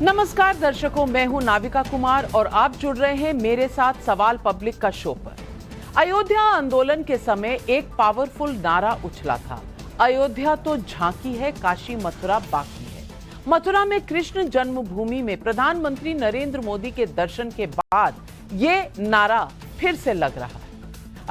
नमस्कार दर्शकों, मैं हूं नाविका कुमार और आप जुड़ रहे हैं मेरे साथ सवाल पब्लिक का शो पर। अयोध्या आंदोलन के समय एक पावरफुल नारा उछला था, अयोध्या तो झांकी है, काशी मथुरा बाकी है। मथुरा में कृष्ण जन्मभूमि में प्रधानमंत्री नरेंद्र मोदी के दर्शन के बाद ये नारा फिर से लग रहा है।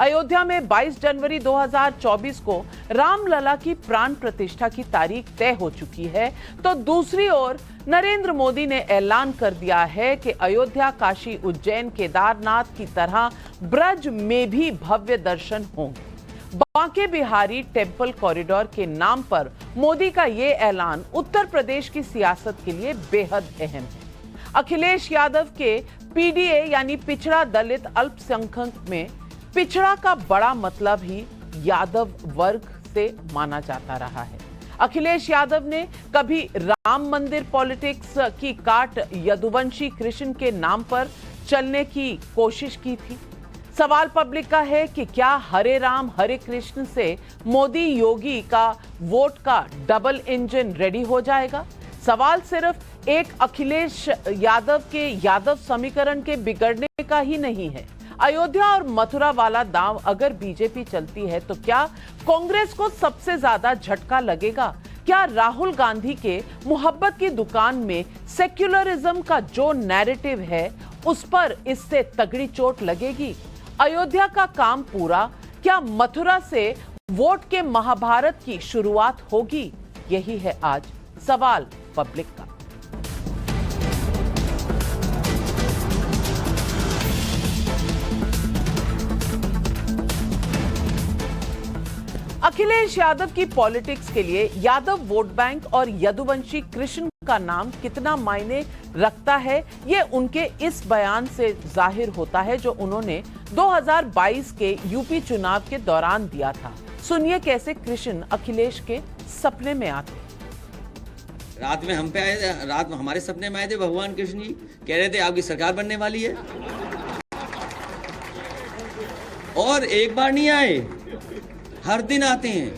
अयोध्या में 22 जनवरी 2024 को रामलला की प्राण प्रतिष्ठा की तारीख तय हो चुकी है, तो दूसरी ओर नरेंद्र मोदी ने ऐलान कर दिया है कि अयोध्या, काशी, उज्जैन, केदारनाथ की तरह ब्रज में भी भव्य दर्शन होंगे। बांके बिहारी टेम्पल कॉरिडोर के नाम पर मोदी का ये ऐलान उत्तर प्रदेश की सियासत के लिए बेहद अहम है। अखिलेश यादव के पीडीए यानी पिछड़ा दलित अल्पसंख्यक में पिछड़ा का बड़ा मतलब ही यादव वर्ग से माना जाता रहा है। अखिलेश यादव ने कभी राम मंदिर पॉलिटिक्स की काट यदुवंशी कृष्ण के नाम पर चलने की कोशिश की थी। सवाल पब्लिक का है कि क्या हरे राम हरे कृष्ण से मोदी योगी का वोट का डबल इंजन रेडी हो जाएगा? सवाल सिर्फ एक अखिलेश यादव के यादव समीकरण के बिगड़ने का ही नहीं है। अयोध्या और मथुरा वाला दांव अगर बीजेपी चलती है तो क्या कांग्रेस को सबसे ज्यादा झटका लगेगा? क्या राहुल गांधी के मोहब्बत की दुकान में सेक्युलरिज्म का जो नैरेटिव है उस पर इससे तगड़ी चोट लगेगी? अयोध्या का काम पूरा, क्या मथुरा से वोट के महाभारत की शुरुआत होगी? यही है आज सवाल पब्लिक का। अखिलेश यादव की पॉलिटिक्स के लिए यादव वोट बैंक और यदुवंशी कृष्ण का नाम कितना मायने रखता है, ये उनके इस बयान से जाहिर होता है जो उन्होंने 2022 के यूपी चुनाव के दौरान दिया था। सुनिए कैसे कृष्ण अखिलेश के सपने में आते। रात में हम पे आए थे, रात में हमारे सपने में आए थे भगवान कृष्ण जी, कह रहे थे आपकी सरकार बनने वाली है। और एक बार नहीं आए, हर दिन आते हैं।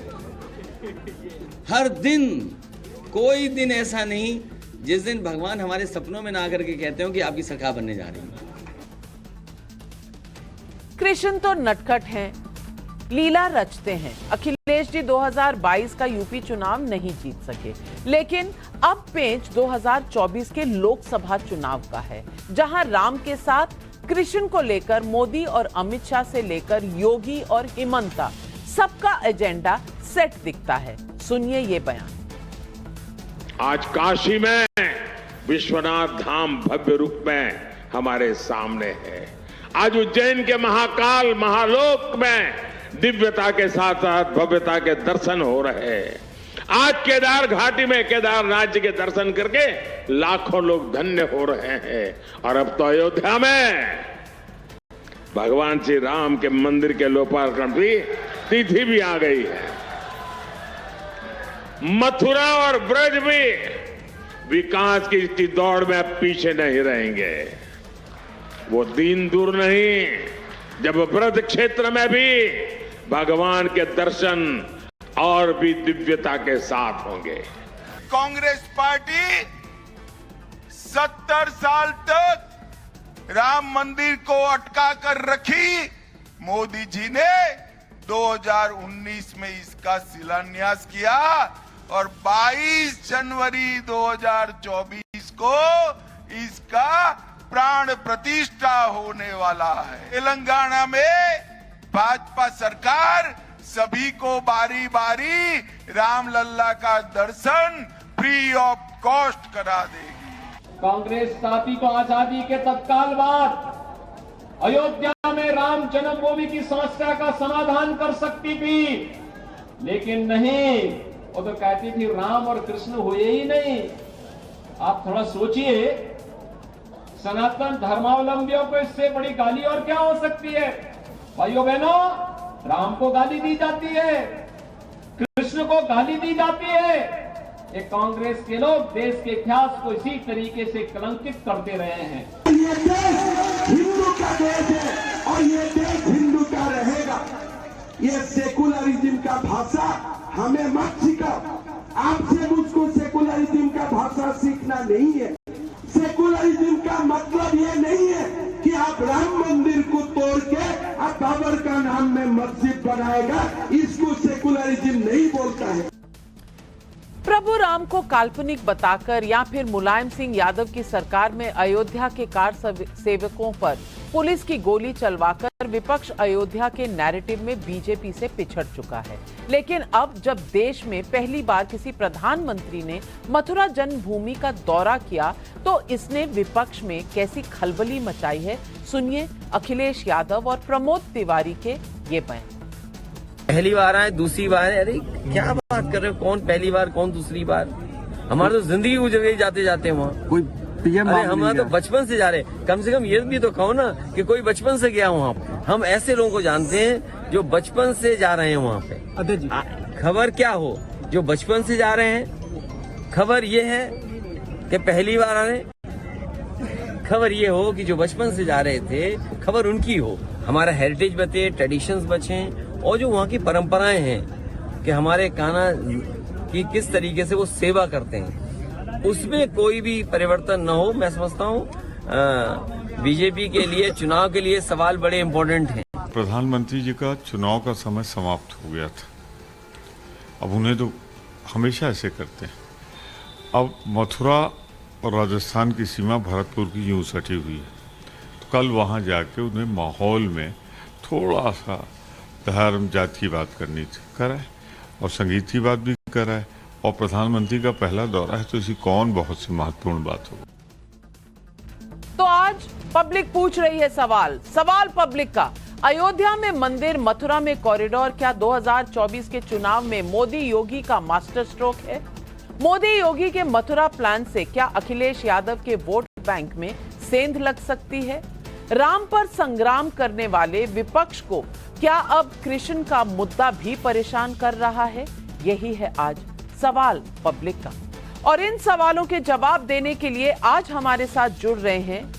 हर दिन, कोई दिन ऐसा नहीं जिस दिन भगवान हमारे सपनों में ना करके कहते हो कि आपकी सरकार बनने जा रही है। कृष्ण तो नटखट हैं, लीला रचते हैं। अखिलेश जी 2022 का यूपी चुनाव नहीं जीत सके, लेकिन अब पेंच 2024 के लोकसभा चुनाव का है, जहां राम के साथ कृष्ण को लेकर मोदी और अमित शाह से लेकर योगी और हिमंता सबका एजेंडा सेट दिखता है। सुनिए ये बयान। आज काशी में विश्वनाथ धाम भव्य रूप में हमारे सामने है। आज उज्जैन के महाकाल महालोक में दिव्यता के साथ साथ भव्यता के दर्शन हो रहे हैं। आज केदार घाटी में केदारनाथ जी के दर्शन करके लाखों लोग धन्य हो रहे हैं। और अब तो अयोध्या में भगवान श्री राम के मंदिर के लोकार्पण की तिथि भी आ गई है। मथुरा और ब्रज भी विकास की दौड़ में पीछे नहीं रहेंगे। वो दिन दूर नहीं जब ब्रज क्षेत्र में भी भगवान के दर्शन और भी दिव्यता के साथ होंगे। कांग्रेस पार्टी 70 साल तक राम मंदिर को अटका कर रखी। मोदी जी ने 2019 में इसका शिलान्यास किया और 22 जनवरी 2024 को इसका प्राण प्रतिष्ठा होने वाला है। तेलंगाना में भाजपा सरकार सभी को बारी बारी रामलला का दर्शन फ्री ऑफ कॉस्ट करा देगी। कांग्रेस साथी को आजादी के तत्काल बाद अयोध्या में राम जन्मभूमि की समस्या का समाधान कर सकती थी, लेकिन नहीं, वो तो कहती थी राम और कृष्ण हुए ही नहीं। आप थोड़ा सोचिए, सनातन धर्मावलंबियों को इससे बड़ी गाली और क्या हो सकती है? भाइयों बहनों, राम को गाली दी जाती है, कृष्ण को गाली दी जाती है। ये कांग्रेस के लोग देश के इतिहास को इसी तरीके से कलंकित करते रहे हैं। ये देश हिंदू का देश है और ये देश हिंदू का रहेगा। ये सेकुलरिज्म का भाषा हमें मत सिखाओ। आपसे मुझको सेकुलरिज्म का भाषा सीखना नहीं है। कबर का नाम में मस्जिद बनाएगा, इसको सेकुलरिज्म नहीं बोलता है। प्रभु राम को काल्पनिक बताकर या फिर मुलायम सिंह यादव की सरकार में अयोध्या के कार सेवकों पर पुलिस की गोली चलवाकर विपक्ष अयोध्या के नैरेटिव में बीजेपी से पिछड़ चुका है। लेकिन अब जब देश में पहली बार किसी प्रधानमंत्री ने मथुरा जन्मभूमि का दौरा किया तो इसने विपक्ष में कैसी खलबली मचाई है, सुनिए अखिलेश यादव और प्रमोद तिवारी के ये बयान। पहली बार आए, दूसरी बार है, अरे क्या बात कर रहे हो, कौन पहली बार कौन दूसरी बार, हमारी तो जिंदगी गुजर गई जाते जाते वहाँ। कोई पीएम अरे हमारा तो बचपन से जा रहे, कम से कम ये भी तो कहो ना कि कोई बचपन से गया वहाँ। हम ऐसे लोगों को जानते हैं जो बचपन से जा रहे हैं वहाँ पे। खबर क्या हो, जो बचपन से जा रहे हैं, खबर ये है कि पहली बार आ रहे, खबर ये हो कि जो बचपन से जा रहे थे, खबर उनकी हो, हमारा हेरिटेज बचे, ट्रेडिशंस बचे, और जो वहाँ की परंपराएं हैं कि हमारे कान्हा की किस तरीके से वो सेवा करते हैं, उसमें कोई भी परिवर्तन न हो। मैं समझता हूँ बीजेपी के लिए चुनाव के लिए सवाल बड़े इम्पोर्टेंट हैं। प्रधानमंत्री जी का चुनाव का समय समाप्त हो गया था, अब उन्हें तो हमेशा ऐसे करते हैं। अब मथुरा और राजस्थान की सीमा भरतपुर की यूं सटी हुई है, तो कल वहाँ जाके उन्हें माहौल में थोड़ा सा धर्म जाति की बात करनी थी, कराए, और संगीत की बात भी कराए, और प्रधानमंत्री का पहला दौरा है तो इसी कौन बहुत सी महत्वपूर्ण बात होगी। तो आज पब्लिक पूछ रही है सवाल पब्लिक का, अयोध्या में मंदिर, मथुरा में कॉरिडोर, क्या 2024 के चुनाव में मोदी योगी का मास्टर स्ट्रोक है? मोदी योगी के मथुरा प्लान से क्या अखिलेश यादव के वोट बैंक में सेंध लग सकती है? राम पर संग्राम करने वाले विपक्ष को क्या अब कृष्ण का मुद्दा भी परेशान कर रहा है? यही है आज सवाल पब्लिक का, और इन सवालों के जवाब देने के लिए आज हमारे साथ जुड़ रहे हैं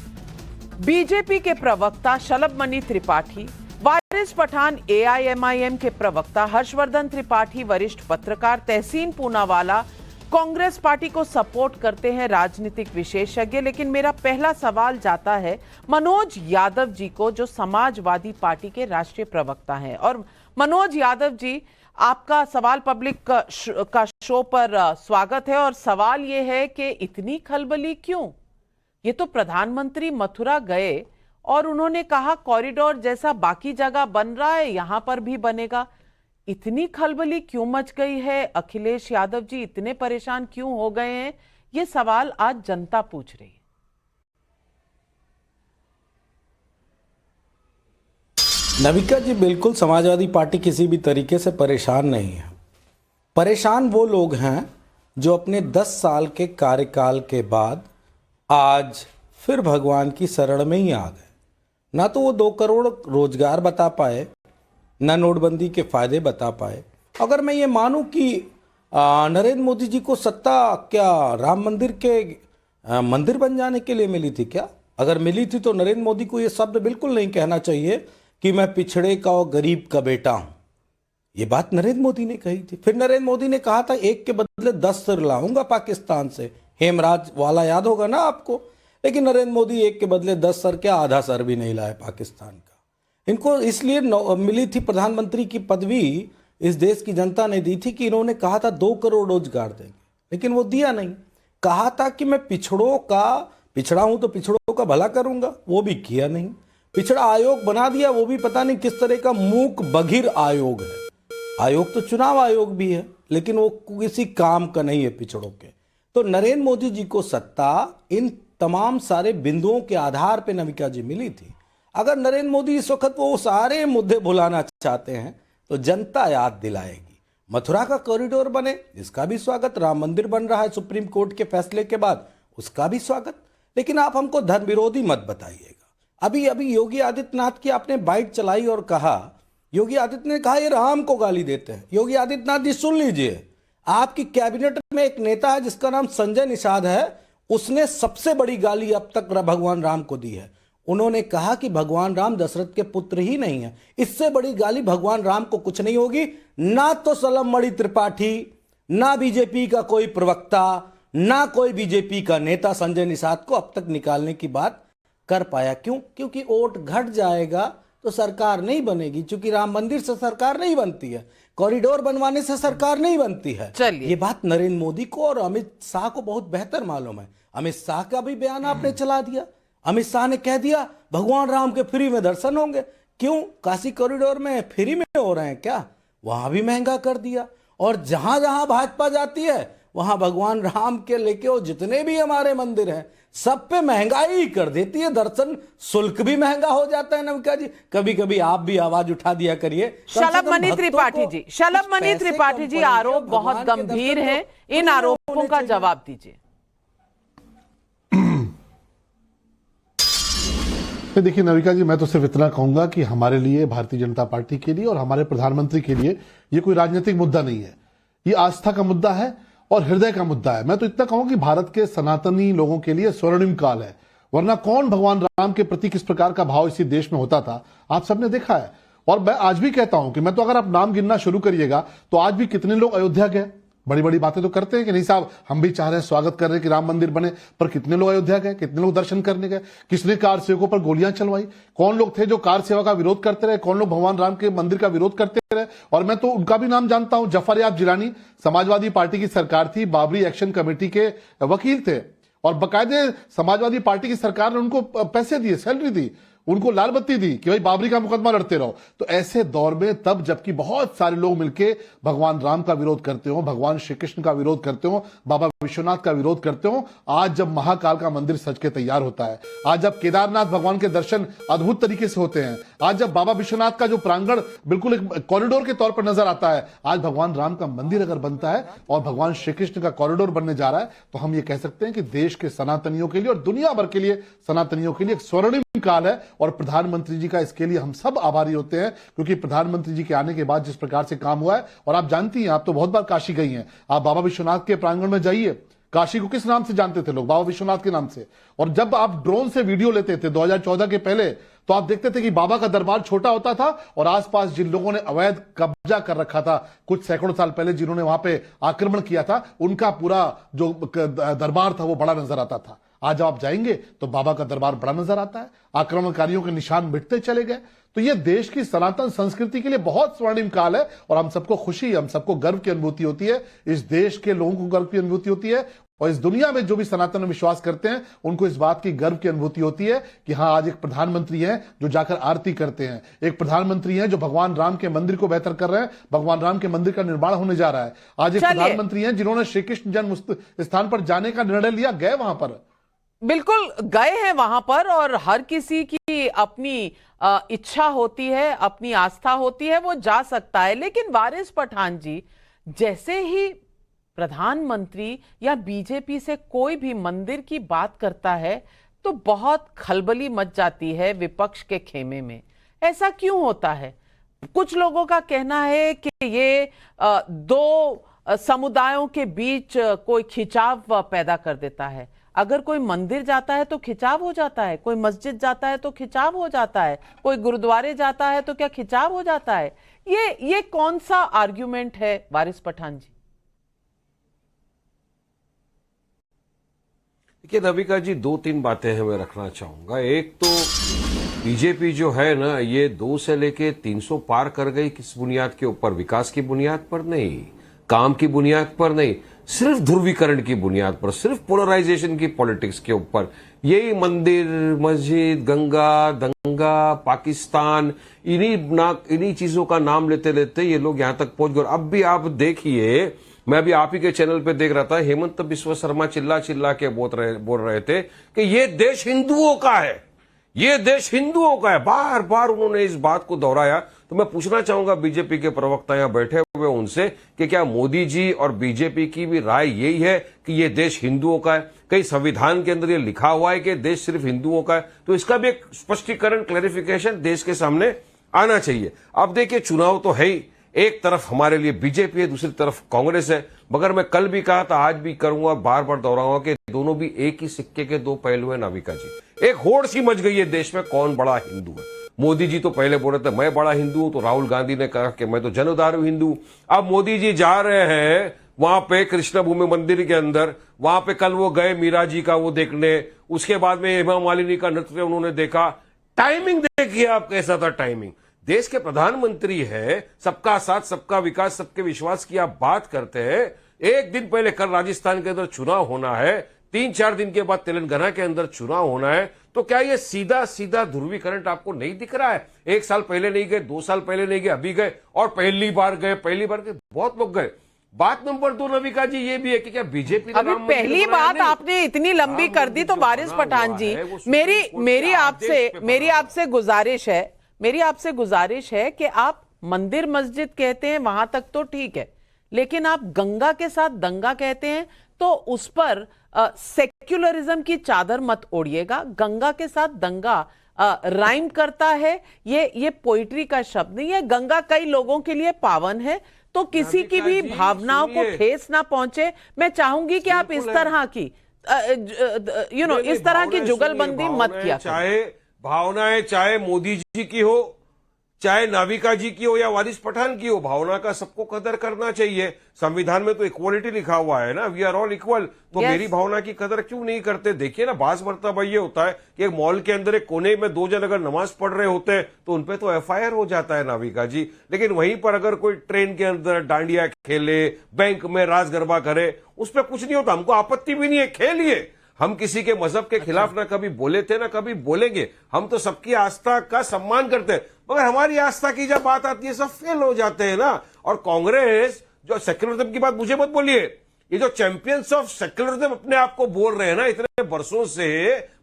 बीजेपी के प्रवक्ता शलभमणि त्रिपाठी, वारिस पठान एआईएमआईएम के प्रवक्ता हर्षवर्धन त्रिपाठी, वरिष्ठ पत्रकार तहसीन पूनावाला, कांग्रेस पार्टी को सपोर्ट करते हैं राजनीतिक विशेषज्ञ। लेकिन मेरा पहला सवाल जाता है मनोज यादव जी को, जो समाजवादी पार्टी के राष्ट्रीय प्रवक्ता हैं। और मनोज यादव जी, आपका सवाल पब्लिक का शो पर स्वागत है। और सवाल ये है कि इतनी खलबली क्यों? ये तो प्रधानमंत्री मथुरा गए और उन्होंने कहा कॉरिडोर जैसा बाकी जगह बन रहा है, यहां पर भी बनेगा। इतनी खलबली क्यों मच गई है? अखिलेश यादव जी इतने परेशान क्यों हो गए हैं? ये सवाल आज जनता पूछ रही है। नविका जी, बिल्कुल समाजवादी पार्टी किसी भी तरीके से परेशान नहीं है। परेशान वो लोग हैं जो अपने 10 साल के कार्यकाल के बाद आज फिर भगवान की शरण में ही आ गए। ना तो वो 2 करोड़ रोजगार बता पाए, ना नोटबंदी के फायदे बता पाए। अगर मैं ये मानूं कि नरेंद्र मोदी जी को सत्ता क्या राम मंदिर के मंदिर बन जाने के लिए मिली थी क्या? अगर मिली थी तो नरेंद्र मोदी को ये शब्द बिल्कुल नहीं कहना चाहिए कि मैं पिछड़े का और गरीब का बेटा हूं। ये बात नरेंद्र मोदी ने कही थी। फिर नरेंद्र मोदी ने कहा था 1 के बदले 10 सिर लाऊंगा पाकिस्तान से, हेमराज वाला याद होगा ना आपको। लेकिन नरेंद्र मोदी 1 के बदले 10 सर क्या, आधा सर भी नहीं लाए पाकिस्तान का। इनको इसलिए मिली थी प्रधानमंत्री की पदवी, इस देश की जनता ने दी थी कि इन्होंने कहा था 2 करोड़ रोजगार देंगे, लेकिन वो दिया नहीं। कहा था कि मैं पिछड़ा हूं तो पिछड़ों का भला करूंगा, वो भी किया नहीं। पिछड़ा आयोग बना दिया, वो भी पता नहीं किस तरह का मूक बधिर आयोग है। आयोग तो चुनाव आयोग भी है, लेकिन वो किसी काम का नहीं है पिछड़ों के। तो नरेंद्र मोदी जी को सत्ता इन तमाम सारे बिंदुओं के आधार पर नविका जी मिली थी। अगर नरेंद्र मोदी इस वक्त वो सारे मुद्दे भुलाना चाहते हैं तो जनता याद दिलाएगी। मथुरा का कॉरिडोर बने, इसका भी स्वागत। राम मंदिर बन रहा है सुप्रीम कोर्ट के फैसले के बाद, उसका भी स्वागत। लेकिन आप हमको धर्म विरोधी मत बताइएगा। अभी योगी आदित्यनाथ की आपने बाइट चलाई और कहा, योगी आदित्यनाथ ने कहा ये राम को गाली देते हैं। योगी आदित्यनाथ जी सुन लीजिए, आपकी कैबिनेट में एक नेता है जिसका नाम संजय निषाद है, उसने सबसे बड़ी गाली अब तक भगवान राम को दी है। उन्होंने कहा कि भगवान राम दशरथ के पुत्र ही नहीं है। इससे बड़ी गाली भगवान राम को कुछ नहीं होगी। ना तो शलभमणि त्रिपाठी, ना बीजेपी का कोई प्रवक्ता, ना कोई बीजेपी का नेता संजय निषाद को अब तक निकालने की बात कर पाया। क्यों? क्योंकि वोट घट जाएगा तो सरकार नहीं बनेगी, क्योंकि राम मंदिर से सरकार नहीं बनती है, कॉरिडोर बनवाने से सरकार नहीं बनती है। चलिए, ये बात नरेंद्र मोदी को और अमित शाह को बहुत बेहतर मालूम है। अमित शाह का भी बयान आपने चला दिया। अमित शाह ने कह दिया भगवान राम के फ्री में दर्शन होंगे। क्यों? काशी कॉरिडोर में फ्री में हो रहे हैं क्या? वहां भी महंगा कर दिया। और जहां जहां भाजपा जाती है वहां भगवान राम के लेके वो जितने भी हमारे मंदिर हैं सब पे महंगाई ही कर देती है। दर्शन शुल्क भी महंगा हो जाता है। नमिका जी, कभी कभी आप भी आवाज उठा दिया करिए। शलभ मणि त्रिपाठी जी, शलभ मणि त्रिपाठी जी, आरोप बहुत गंभीर हैं, इन आरोपों का जवाब दीजिए। देखिए नविका जी, मैं तो सिर्फ इतना कहूंगा कि हमारे लिए, भारतीय जनता पार्टी के लिए और हमारे प्रधानमंत्री के लिए ये कोई राजनीतिक मुद्दा नहीं है। ये आस्था का मुद्दा है और हृदय का मुद्दा है। मैं तो इतना कहूं कि भारत के सनातनी लोगों के लिए स्वर्णिम काल है। वरना कौन भगवान राम के प्रति किस प्रकार का भाव इसी देश में होता था, आप सबने देखा है। और मैं आज भी कहता हूं कि मैं तो, अगर आप नाम गिनना शुरू करिएगा तो आज भी कितने लोग अयोध्या गए। बड़ी बड़ी बातें तो करते हैं कि नहीं साहब, हम भी चाह रहे हैं, स्वागत कर रहे हैं कि राम मंदिर बने, पर कितने लोग अयोध्या गए, कितने लोग दर्शन करने गए? किसने कार सेवकों पर गोलियां चलवाई? कौन लोग थे जो कार सेवा का विरोध करते रहे? कौन लोग भगवान राम के मंदिर का विरोध करते रहे? और मैं तो उनका भी नाम जानता हूं। जफर याब जिलानी समाजवादी पार्टी की सरकार थी, बाबरी एक्शन कमेटी के वकील थे और बाकायदे समाजवादी पार्टी की सरकार ने उनको पैसे दिए, सैलरी दी, उनको लाल बत्ती दी कि भाई बाबरी का मुकदमा लड़ते रहो। तो ऐसे दौर में, तब जबकि बहुत सारे लोग मिलके भगवान राम का विरोध करते हो, भगवान श्री कृष्ण का विरोध करते हो, बाबा विश्वनाथ का विरोध करते हो, आज जब महाकाल का मंदिर सज के तैयार होता है, आज जब केदारनाथ भगवान के दर्शन अद्भुत तरीके से होते हैं, आज जब बाबा विश्वनाथ का जो प्रांगण बिल्कुल एक कॉरिडोर के तौर पर नजर आता है, आज भगवान राम का मंदिर अगर बनता है और भगवान श्री कृष्ण का कॉरिडोर बनने जा रहा है, तो हम ये कह सकते हैं कि देश के सनातनियों के लिए और दुनिया भर के लिए सनातनियों के लिए एक स्वर्णिम काल है। और प्रधानमंत्री जी का इसके लिए हम सब आभारी होते हैं, क्योंकि प्रधानमंत्री जी के आने के बाद जिस प्रकार से काम हुआ है, और आप जानती हैं, आप तो बहुत बार काशी गई हैं, आप बाबा विश्वनाथ के प्रांगण में जाइए, काशी को किस नाम से जानते थे लोग? बाबा विश्वनाथ के नाम से। और जब आप ड्रोन से वीडियो लेते थे 2014 के पहले, तो आप देखते थे कि बाबा का दरबार छोटा होता था और आसपास जिन लोगों ने अवैध कब्जा कर रखा था कुछ सैकड़ों साल पहले, जिन्होंने वहां पे आक्रमण किया था, उनका पूरा जो दरबार था वो बड़ा नजर आता था। आज आप जाएंगे तो बाबा का दरबार बड़ा नजर आता है, आक्रमणकारियों के निशान मिटते चले गए। तो ये देश की सनातन संस्कृति के लिए बहुत स्वर्णिम काल है और हम सबको खुशी, हम सबको गर्व की अनुभूति होती है, इस देश के लोगों को गर्व की अनुभूति होती है और इस दुनिया में जो भी सनातन में विश्वास करते हैं उनको इस बात की गर्व की अनुभूति होती है कि हाँ, आज एक प्रधानमंत्री हैं जो जाकर आरती करते हैं, एक प्रधानमंत्री हैं जो भगवान राम के मंदिर को बेहतर कर रहे हैं, भगवान राम के मंदिर का निर्माण होने जा रहा है। आज एक प्रधानमंत्री हैं जिन्होंने श्री कृष्ण जन्म स्थान पर जाने का निर्णय लिया, गए वहां पर, बिल्कुल गए हैं वहां पर। और हर किसी की अपनी इच्छा होती है, अपनी आस्था होती है, वो जा सकता है। लेकिन वारिस पठान जी, जैसे ही प्रधानमंत्री या बीजेपी से कोई भी मंदिर की बात करता है तो बहुत खलबली मच जाती है विपक्ष के खेमे में। ऐसा क्यों होता है? कुछ लोगों का कहना है कि ये दो समुदायों के बीच कोई खिंचाव पैदा कर देता है। अगर कोई मंदिर जाता है तो खिंचाव हो जाता है, कोई मस्जिद जाता है तो खिंचाव हो जाता है, कोई गुरुद्वारे जाता है तो क्या खिंचाव हो जाता है? ये कौन सा आर्ग्यूमेंट है वारिस पठान जी? देखिए नविका जी, 2-3 बातें हैं मैं रखना चाहूंगा। एक तो बीजेपी जो है ना, ये 2 से लेके 300 पार कर गई। किस बुनियाद के ऊपर? विकास की बुनियाद पर नहीं, काम की बुनियाद पर नहीं, सिर्फ ध्रुवीकरण की बुनियाद पर, सिर्फ पोलराइजेशन की पॉलिटिक्स के ऊपर। यही मंदिर, मस्जिद, गंगा, दंगा, पाकिस्तान, इन्हीं चीजों का नाम लेते लेते ये लोग यहां तक पहुंच गए। अब भी आप देखिए, मैं भी आप ही के चैनल पे देख रहा था, हेमंत बिस्व शर्मा चिल्ला चिल्ला के बोल रहे थे कि ये देश हिंदुओं का है, ये देश हिंदुओं का है। बार बार उन्होंने इस बात को दोहराया। तो मैं पूछना चाहूंगा बीजेपी के प्रवक्ता यहां बैठे हुए उनसे कि क्या मोदी जी और बीजेपी की भी राय यही है कि ये देश हिंदुओं का है? कई संविधान के अंदर ये लिखा हुआ है कि देश सिर्फ हिंदुओं का है? तो इसका भी एक स्पष्टीकरण, क्लैरिफिकेशन देश के सामने आना चाहिए। अब देखिए, चुनाव तो है ही, एक तरफ हमारे लिए बीजेपी है, दूसरी तरफ कांग्रेस है। मगर मैं कल भी कहा था, आज भी करूंगा, बार बार दोहराऊंगा कि दोनों भी एक ही सिक्के के 2 पहलू है नाविका जी। एक होड़ सी मच गई है देश में, कौन बड़ा हिंदू है। मोदी जी तो पहले बोल रहे थे मैं बड़ा हिंदू हूं, तो राहुल गांधी ने कहा कि मैं तो जनउदारू हिंदू। अब मोदी जी जा रहे हैं वहां पे कृष्ण भूमि मंदिर के अंदर, वहां पे कल वो गए मीरा जी का वो देखने, उसके बाद में हेमा मालिनी का नृत्य उन्होंने देखा। टाइमिंग देखिए आप कैसा था। टाइमिंग, देश के प्रधानमंत्री है, सबका साथ सबका विकास सबके विश्वास की आप बात करते हैं। एक दिन पहले कल राजस्थान के अंदर चुनाव होना है, 3-4 दिन के बाद तेलंगाना के अंदर चुनाव होना है। तो क्या ये सीधा सीधा ध्रुवीकरण आपको नहीं दिख रहा है? 1 साल पहले नहीं गए, 2 साल पहले नहीं गए, अभी गए, और पहली बार गए, बहुत लोग गए। बात नंबर 2 नविका जी ये भी है कि क्या बीजेपी ने अभी पहली बात आपने इतनी लंबी कर दी तो वारिस पठान जी, मेरी आपसे गुजारिश है कि आप मंदिर मस्जिद कहते हैं वहां तक तो ठीक है, लेकिन आप गंगा के साथ दंगा कहते हैं तो उस पर सेक्युलरिज्म की चादर मत ओढ़िएगा। गंगा के साथ दंगा राइम करता है, ये पोइट्री का शब्द नहीं है। गंगा कई लोगों के लिए पावन है, तो किसी की भी भावनाओं को ठेस ना पहुंचे। मैं चाहूंगी कि आप इस तरह की इस तरह की जुगलबंदी मत किया। चाहे भावनाएं, चाहे मोदी जी की हो, चाहे नाविका जी की हो या वारिस पठान की हो, भावना का सबको कदर करना चाहिए। संविधान में तो इक्वालिटी लिखा हुआ है ना, वी आर ऑल इक्वल। तो मेरी भावना की कदर क्यों नहीं करते? देखिए ना, बास मरतबा ये होता है कि एक मॉल के अंदर एक कोने में 2 जन अगर नमाज पढ़ रहे होते हैं तो उनपे तो FIR हो जाता है नाविका जी। लेकिन वहीं पर अगर कोई ट्रेन के अंदर डांडिया खेले, बैंक में रास गरबा करे, उस पर कुछ नहीं होता, हमको आपत्ति भी नहीं है, खेलिए। हम किसी के मजहब के खिलाफ ना कभी बोले थे ना कभी बोलेंगे। हम तो सबकी आस्था का सम्मान करते हैं, मगर हमारी आस्था की जब बात आती है सब फेल हो जाते हैं ना। और कांग्रेस जो सेक्युलरिज्म की बात मुझे मत बोलिए, ये जो चैंपियंस ऑफ सेक्युलरिज्म अपने आप को बोल रहे हैं ना, इतने वर्षों से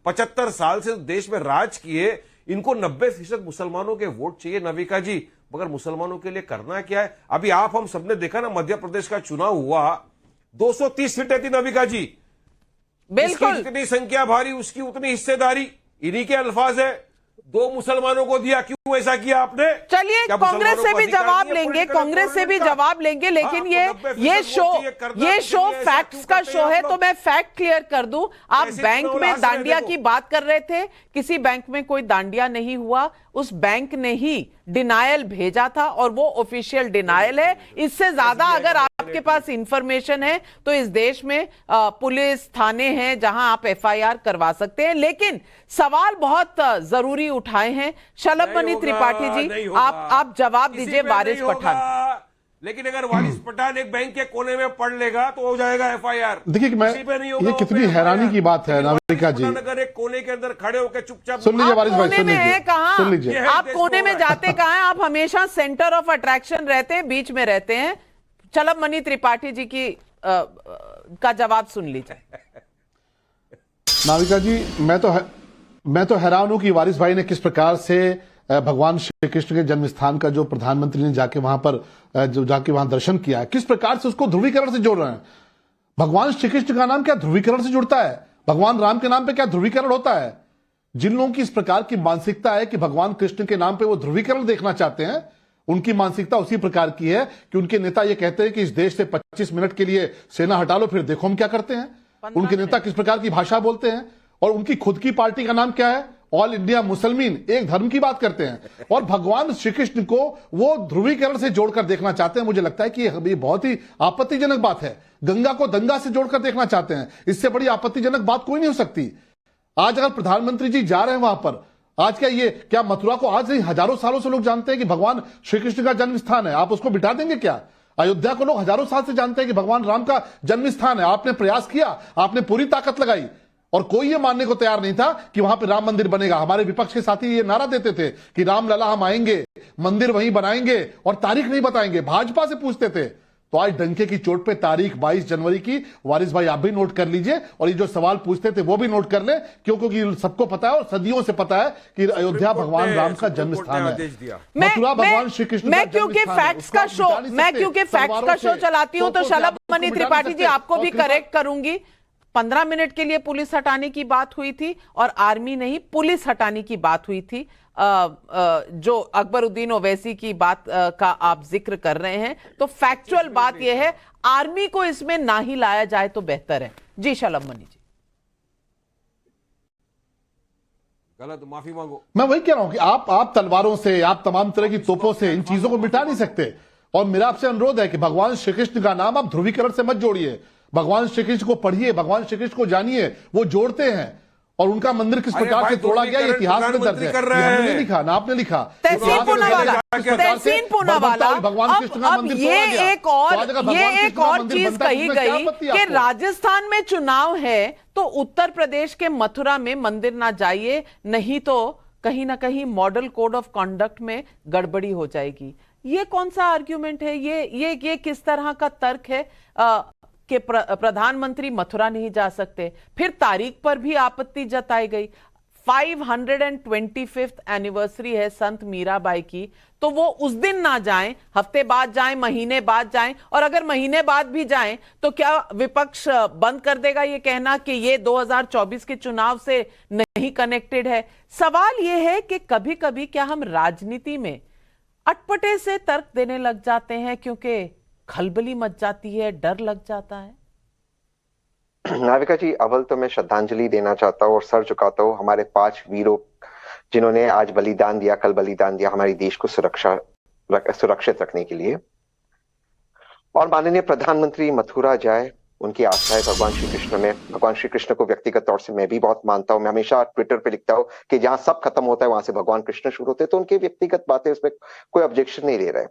75 साल से देश में राज किए, इनको 90% मुसलमानों के वोट चाहिए नविका जी, मगर मुसलमानों के लिए करना क्या है? अभी आप हम सबने देखा ना, मध्य प्रदेश का चुनाव हुआ, 230 सीटें थी नविका जी, बिल्कुल जितनी संख्या भारी उसकी उतनी हिस्सेदारी। इन्हीं के अल्फाज है, 2 मुसलमानों को दिया, क्यों ऐसा किया आपने? चलिए कांग्रेस से भी जवाब लेंगे, लेकिन ये शो फैक्ट्स का शो है, तो मैं फैक्ट क्लियर कर दूं। आप बैंक में दांडिया की बात कर रहे थे, किसी बैंक में कोई दांडिया नहीं हुआ, उस बैंक ने ही डिनायल भेजा था और वो ऑफिशियल डिनायल है। इससे ज्यादा अगर आपके पास इंफॉर्मेशन है तो इस देश में पुलिस थाने हैं जहां आप FIR करवा सकते हैं। लेकिन सवाल बहुत जरूरी उठाए हैं शलभमणि त्रिपाठी जी, आप जवाब दीजिए वारिस पठान। लेकिन अगर वारिस पठान एक बैंक के कोने में पढ़ लेगा तो हो जाएगा FIR। देखिए कि ये कितनी हैरानी की बात है नाविका जी, अगर एक कोने के अंदर खड़े होकर चुपचाप सुन लीजिए वारिस भाई, सुन लीजिए। आप कोने में जाते कहां हैं? आप हमेशा सेंटर ऑफ अट्रैक्शन रहते हैं, बीच में रहते हैं। शलभमणि त्रिपाठी जी की का जवाब सुन लीजिए। नाविका जी, मैं तो हैरान हूं कि वारिस भाई ने किस प्रकार से भगवान श्री कृष्ण के जन्म स्थान का जो प्रधानमंत्री ने जाके वहां दर्शन किया है, किस प्रकार से उसको ध्रुवीकरण से जोड़ रहे हैं। भगवान श्री कृष्ण का नाम क्या ध्रुवीकरण से जुड़ता है? भगवान राम के नाम पे क्या ध्रुवीकरण होता है? जिन लोगों की इस प्रकार की मानसिकता है कि भगवान कृष्ण के नाम पे वो ध्रुवीकरण देखना चाहते हैं, उनकी मानसिकता उसी प्रकार की है कि उनके नेता ये कहते हैं कि इस देश से 25 मिनट के लिए सेना हटा लो, फिर देखो हम क्या करते हैं। उनके नेता किस प्रकार की भाषा बोलते हैं, और उनकी खुद की पार्टी का नाम क्या है? ऑल इंडिया मुसलमान, एक धर्म की बात करते हैं। और भगवान श्री कृष्ण को वो ध्रुवीकरण से जोड़कर देखना चाहते हैं। मुझे लगता है कि ये बहुत ही आपत्तिजनक बात है। गंगा को दंगा से जोड़कर देखना चाहते हैं, इससे बड़ी आपत्तिजनक बात कोई नहीं हो सकती। आज अगर प्रधानमंत्री जी जा रहे हैं वहां पर, आज क्या मथुरा को आज नहीं हजारों सालों से लोग जानते हैं कि भगवान श्री कृष्ण का जन्म स्थान है, आप उसको बिठा देंगे क्या? अयोध्या को लोग हजारों साल से जानते हैं कि भगवान राम का जन्म स्थान है। आपने प्रयास किया, आपने पूरी ताकत लगाई, और कोई ये मानने को तैयार नहीं था कि वहां पे राम मंदिर बनेगा। हमारे विपक्ष के साथी ये नारा देते थे कि रामलला हम आएंगे, मंदिर वहीं बनाएंगे, और तारीख नहीं बताएंगे। भाजपा से पूछते थे, तो आज डंके की चोट पे तारीख 22 जनवरी की वारिस भाई आप भी नोट कर लीजिए, और ये जो सवाल पूछते थे वो भी नोट कर ले, क्योंकि सबको पता है और सदियों से पता है कि अयोध्या भगवान राम का जन्म स्थान है, मथुरा भगवान श्री कृष्ण। मैं क्योंकि फैक्ट्स का शो चलाती हूं, तो शलभमणि त्रिपाठी जी आपको भी करेक्ट करूंगी। 15 मिनट के लिए पुलिस हटाने की बात हुई थी, और आर्मी नहीं पुलिस हटाने की बात हुई थी। जो अकबरुद्दीन ओवैसी की बात का आप जिक्र कर रहे हैं, तो फैक्चुअल बात यह है आर्मी को इसमें ना ही लाया जाए तो बेहतर है। जी शलभमणि जी। गलत, माफी मांगो। मैं वही कह रहा हूं कि आप तलवारों से, आप तमाम तरह की तोपों से इन चीजों को मिटा नहीं सकते। और मेरा आपसे अनुरोध है कि भगवान श्री कृष्ण का नाम आप ध्रुवीकरण से मत जोड़िए। भगवान श्री कृष्ण को पढ़िए, भगवान श्री कृष्ण को जानिए, वो जोड़ते हैं। और उनका मंदिर किस अरे प्रकार भाई, से तोड़ा गया, ये इतिहास में दर्ज प्रधानमंत्री है। कर रहे ये हमने हैं। नहीं लिखा, ना आपने लिखा। तहसीन पूनावाला, तहसीन पूनावाला, भगवान कृष्ण का अब मंदिर तोड़ा गया। ये एक और चीज कही गई कि राजस्थान में चुनाव है तो उत्तर प्रदेश के मथुरा में मंदिर ना जाइए, नहीं तो कहीं ना कहीं मॉडल कोड ऑफ कंडक्ट में गड़बड़ी हो जाएगी। ये कौन सा आर्ग्यूमेंट है? ये किस तरह का तर्क है कि प्रधानमंत्री मथुरा नहीं जा सकते? फिर तारीख पर भी आपत्ति जताई गई। 525th एनिवर्सरी है संत मीराबाई की, तो वो उस दिन ना जाएं, हफ्ते बाद जाएं, महीने बाद जाएं, और अगर महीने बाद भी जाएं तो क्या विपक्ष बंद कर देगा ये कहना कि ये 2024 के चुनाव से नहीं कनेक्टेड है? सवाल ये है कि कभी कभी क्या हम राजनीति में अटपटे से तर्क देने लग जाते हैं क्योंकि खलबली मच जाती है, डर लग जाता है? नाविका जी, अव्वल तो मैं श्रद्धांजलि देना चाहता हूँ और सर झुकाता हूँ हमारे 5 वीरों जिन्होंने आज बलिदान दिया, कल बलिदान दिया हमारे देश को सुरक्षित रखने के लिए। और माननीय प्रधानमंत्री मथुरा जाए, उनकी आस्था है भगवान श्री कृष्ण में। भगवान श्री कृष्ण को व्यक्तिगत तौर से मैं भी बहुत मानता हूँ। मैं हमेशा ट्विटर पे लिखता हूँ कि जहां सब खत्म होता है वहां से भगवान कृष्ण शुरू होते हैं, तो उनकी व्यक्तिगत बातें, उसमें कोई ऑब्जेक्शन नहीं ले रहा है।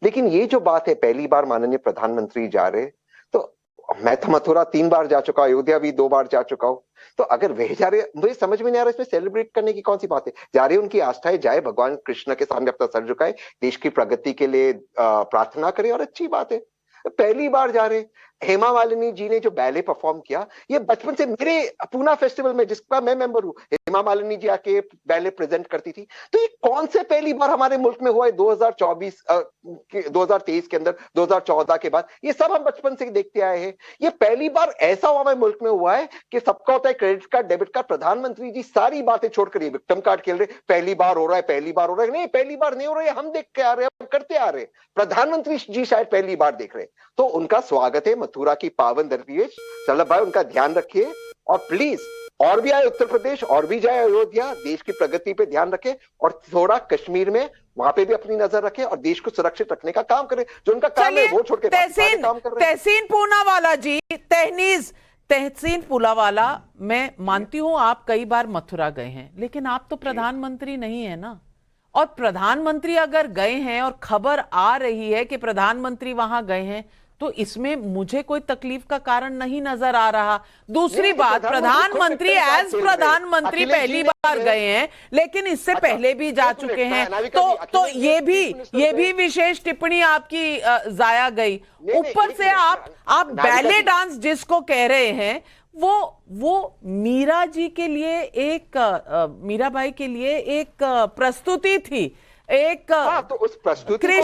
लेकिन ये जो बात है, पहली बार माननीय प्रधानमंत्री जा रहे, तो मैं तो मथुरा 3 बार जा चुका, अयोध्या भी 2 बार जा चुका हूं, तो अगर वह जा रहे, मुझे समझ में नहीं आ रहा इसमें सेलिब्रेट करने की कौन सी बात है। जा रहे उनकी आस्था है, जाए भगवान कृष्ण के सामने अपना सर झुकाए, देश की प्रगति के लिए प्रार्थना करे, और अच्छी बात है। पहली बार जा रहे। हेमा मालिनी जी ने जो बैले परफॉर्म किया, ये बचपन से मेरे पूना फेस्टिवल में जिसका मैं मेंबर हूँ, हेमा मालिनी जी आके बैले प्रेजेंट करती थी, तो ये कौन से पहली बार हमारे मुल्क में हुआ है 2023 के अंदर, 2014 के बाद? ये सब हम बचपन से देखते आए हैं। ये पहली बार ऐसा हमारे मुल्क में हुआ है कि सबका होता है क्रेडिट कार्ड, डेबिट कार्ड, प्रधानमंत्री जी सारी बातें छोड़कर ये विक्टिम कार्ड खेल रहे। पहली बार हो रहा है, पहली बार हो रहा है, नहीं पहली बार नहीं हो रहा है, हम देख के आ रहे हैं, हम करते आ रहे हैं। प्रधानमंत्री जी शायद पहली बार देख रहे हैं, तो उनका स्वागत है मथुरा की पावन धरती। चलो भाई, उनका ध्यान रखिए, और प्लीज और भी आए उत्तर प्रदेश, और भी जाए अयोध्या, देश की प्रगति पे ध्यान रखे, और थोड़ा कश्मीर में वहां पे भी अपनी नजर रखे, और देश को सुरक्षित रखने का काम करे। जो उनका काम है वो छोड़ के काम कर रहे हैं। तहसीन पूनावाला जी, तहसीन पूनावाला, मैं मानती हूं आप कई बार मथुरा गए हैं, लेकिन आप तो प्रधानमंत्री नहीं है ना। और प्रधानमंत्री अगर गए हैं और खबर आ रही है कि प्रधानमंत्री वहां गए हैं, तो इसमें मुझे कोई तकलीफ का कारण नहीं नजर आ रहा। दूसरी बात, प्रधानमंत्री एज प्रधानमंत्री पहली बार गए हैं, लेकिन इससे पहले भी जा चुके हैं, तो ये भी विशेष टिप्पणी आपकी जाया गई। ऊपर से आप बैले डांस जिसको कह रहे हैं, वो मीरा जी के लिए एक मीराबाई के लिए एक प्रस्तुति थी, एक तो उस प्रस्तुति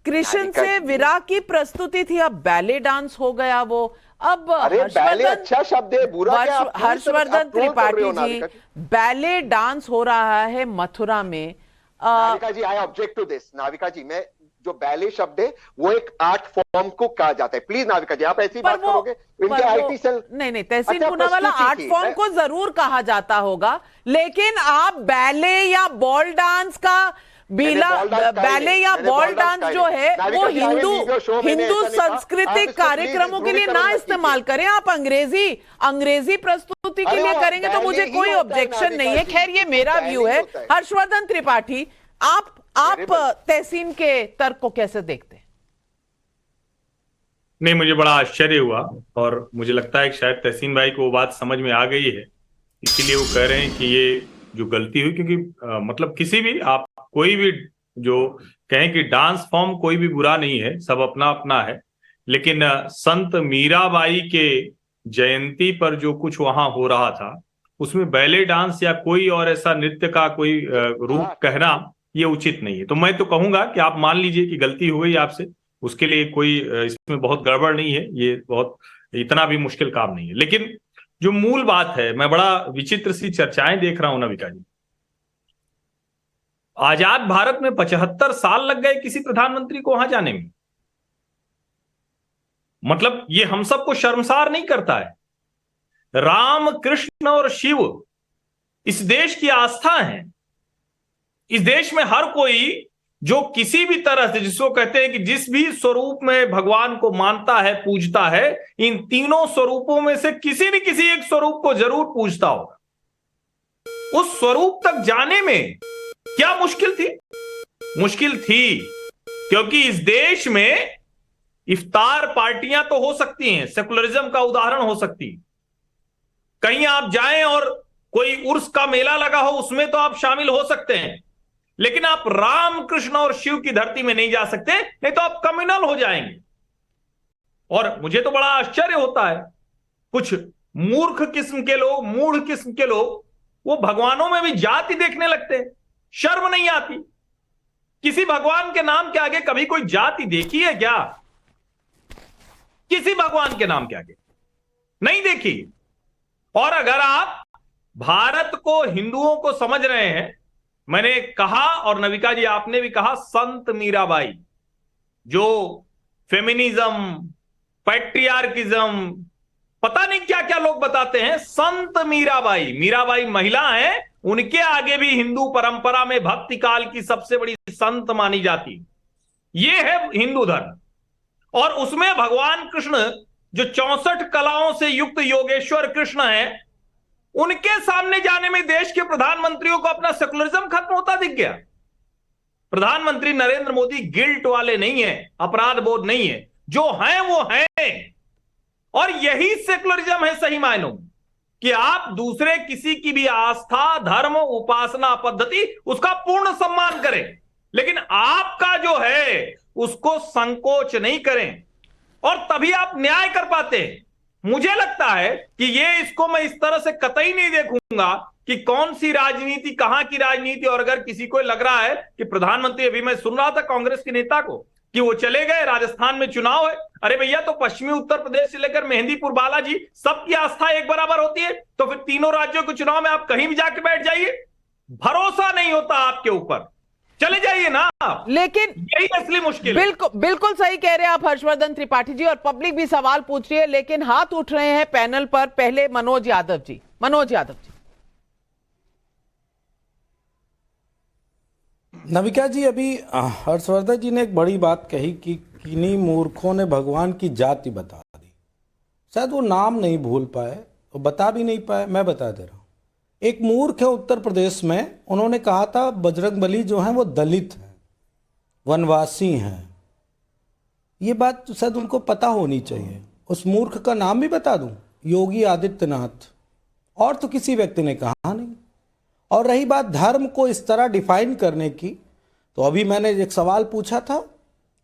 कृष्ण से विराह की प्रस्तुति थी। अब बैले डांस हो गया वो। अब बैले अच्छा शब्द है, बुरा क्या? हर्षवर्धन त्रिपाठी जी, बैले डांस हो रहा है मथुरा में। Navika ji, I object to this. Navika ji, मैं जो बैले शब्द है वो एक आर्ट फॉर्म को कहा जाता है। प्लीज नाविका जी, आप ऐसी बात करोगे? इनके आईटी सेल नहीं, तहसीन पूनावाला, आर्ट फॉर्म को जरूर कहा जाता होगा, लेकिन आप बैले या बॉल डांस का बैले या बॉल डांस जो है वो हिंदू सांस्कृतिक कार्यक्रमों के लिए ना इस्तेमाल करें। आप अंग्रेजी प्रस्तुति के लिए करेंगे तो मुझे कोई ऑब्जेक्शन नहीं है। खैर, ये मेरा व्यू है। हर्षवर्धन त्रिपाठी, आप तहसीन के तर्क को कैसे देखते हैं? नहीं, मुझे बड़ा आश्चर्य हुआ, और मुझे लगता है कि शायद तहसीन भाई को वो बात समझ में आ गई है, इसीलिए वो कह रहे हैं कि ये जो गलती हुई, क्योंकि मतलब किसी भी, आप कोई भी जो कहें कि डांस फॉर्म कोई भी बुरा नहीं है, सब अपना अपना है, लेकिन संत मीराबाई के जयंती पर जो कुछ वहां हो रहा था, उसमें बैले डांस या कोई और ऐसा नृत्य का कोई रूप कहना ये उचित नहीं है। तो मैं तो कहूंगा कि आप मान लीजिए कि गलती हो गई आपसे, उसके लिए कोई इसमें बहुत गड़बड़ नहीं है, ये बहुत इतना भी मुश्किल काम नहीं है। लेकिन जो मूल बात है, मैं बड़ा विचित्र सी चर्चाएं देख रहा हूं नविका जी। आजाद भारत में 75 साल लग गए किसी प्रधानमंत्री को वहां जाने में। मतलब ये हम सबको शर्मसार नहीं करता है? राम, कृष्ण और शिव इस देश की आस्था है। इस देश में हर कोई जो किसी भी तरह से, जिसको कहते हैं कि जिस भी स्वरूप में भगवान को मानता है, पूजता है, इन तीनों स्वरूपों में से किसी न किसी एक स्वरूप को जरूर पूजता होगा। उस स्वरूप तक जाने में क्या मुश्किल थी? मुश्किल थी क्योंकि इस देश में इफ्तार पार्टियां तो हो सकती हैं, सेकुलरिज्म का उदाहरण हो सकती है। कहीं आप जाएं और कोई उर्स का मेला लगा हो, उसमें तो आप शामिल हो सकते हैं, लेकिन आप राम कृष्ण और शिव की धरती में नहीं जा सकते, नहीं तो आप कम्युनल हो जाएंगे। और मुझे तो बड़ा आश्चर्य होता है, कुछ मूर्ख किस्म के लोग, मूढ़ किस्म के लोग, वो भगवानों में भी जाति देखने लगते हैं। शर्म नहीं आती? किसी भगवान के नाम के आगे कभी कोई जाति देखी है क्या? किसी भगवान के नाम के आगे नहीं देखी। और अगर आप भारत को, हिंदुओं को समझ रहे हैं, मैंने कहा और नविका जी आपने भी कहा, संत मीराबाई, जो फेमिनिज्म, पैट्रियार्किज्म, पता नहीं क्या क्या लोग बताते हैं, संत मीराबाई, मीराबाई महिला है, उनके आगे भी हिंदू परंपरा में भक्ति काल की सबसे बड़ी संत मानी जाती। ये है हिंदू धर्म। और उसमें भगवान कृष्ण, जो 64 कलाओं से युक्त योगेश्वर कृष्ण है, उनके सामने जाने में देश के प्रधानमंत्रियों को अपना सेकुलरिज्म खत्म होता दिख गया। प्रधानमंत्री नरेंद्र मोदी गिल्ट वाले नहीं है, अपराध बोध नहीं है, जो हैं वो हैं। और यही सेकुलरिज्म है सही मायनों में, कि आप दूसरे किसी की भी आस्था, धर्म, उपासना पद्धति, उसका पूर्ण सम्मान करें, लेकिन आपका जो है उसको संकोच नहीं करें, और तभी आप न्याय कर पाते हैं। मुझे लगता है कि इसको मैं इस तरह से कतई नहीं देखूंगा कि कौन सी राजनीति, कहां की राजनीति। और अगर किसी को लग रहा है कि प्रधानमंत्री, अभी मैं सुन रहा था कांग्रेस के नेता को कि वो चले गए, राजस्थान में चुनाव है, अरे भैया तो पश्चिमी उत्तर प्रदेश से लेकर मेहंदीपुर बालाजी सबकी आस्था एक बराबर होती है, तो फिर तीनों राज्यों के चुनाव में आप कहीं भी जाके बैठ जाइए, भरोसा नहीं होता आपके ऊपर, चले जाइए ना। लेकिन यही असली मुश्किल है। बिल्कुल सही कह रहे हैं आप हर्षवर्धन त्रिपाठी जी, और पब्लिक भी सवाल पूछ रही है, लेकिन हाथ उठ रहे हैं पैनल पर। पहले मनोज यादव जी। मनोज यादव जी। नविका जी, अभी हर्षवर्धन जी ने एक बड़ी बात कही कि किन्हीं मूर्खों ने भगवान की जाति बता दी। शायद वो नाम नहीं भूल पाए और बता भी नहीं पाए, मैं बता दे रहा हूं। एक मूर्ख है उत्तर प्रदेश में, उन्होंने कहा था बजरंगबली जो हैं वो दलित हैं, वनवासी हैं। ये बात तो शायद उनको पता होनी चाहिए। उस मूर्ख का नाम भी बता दूं, योगी आदित्यनाथ, और तो किसी व्यक्ति ने कहा नहीं। और रही बात धर्म को इस तरह डिफाइन करने की, तो अभी मैंने एक सवाल पूछा था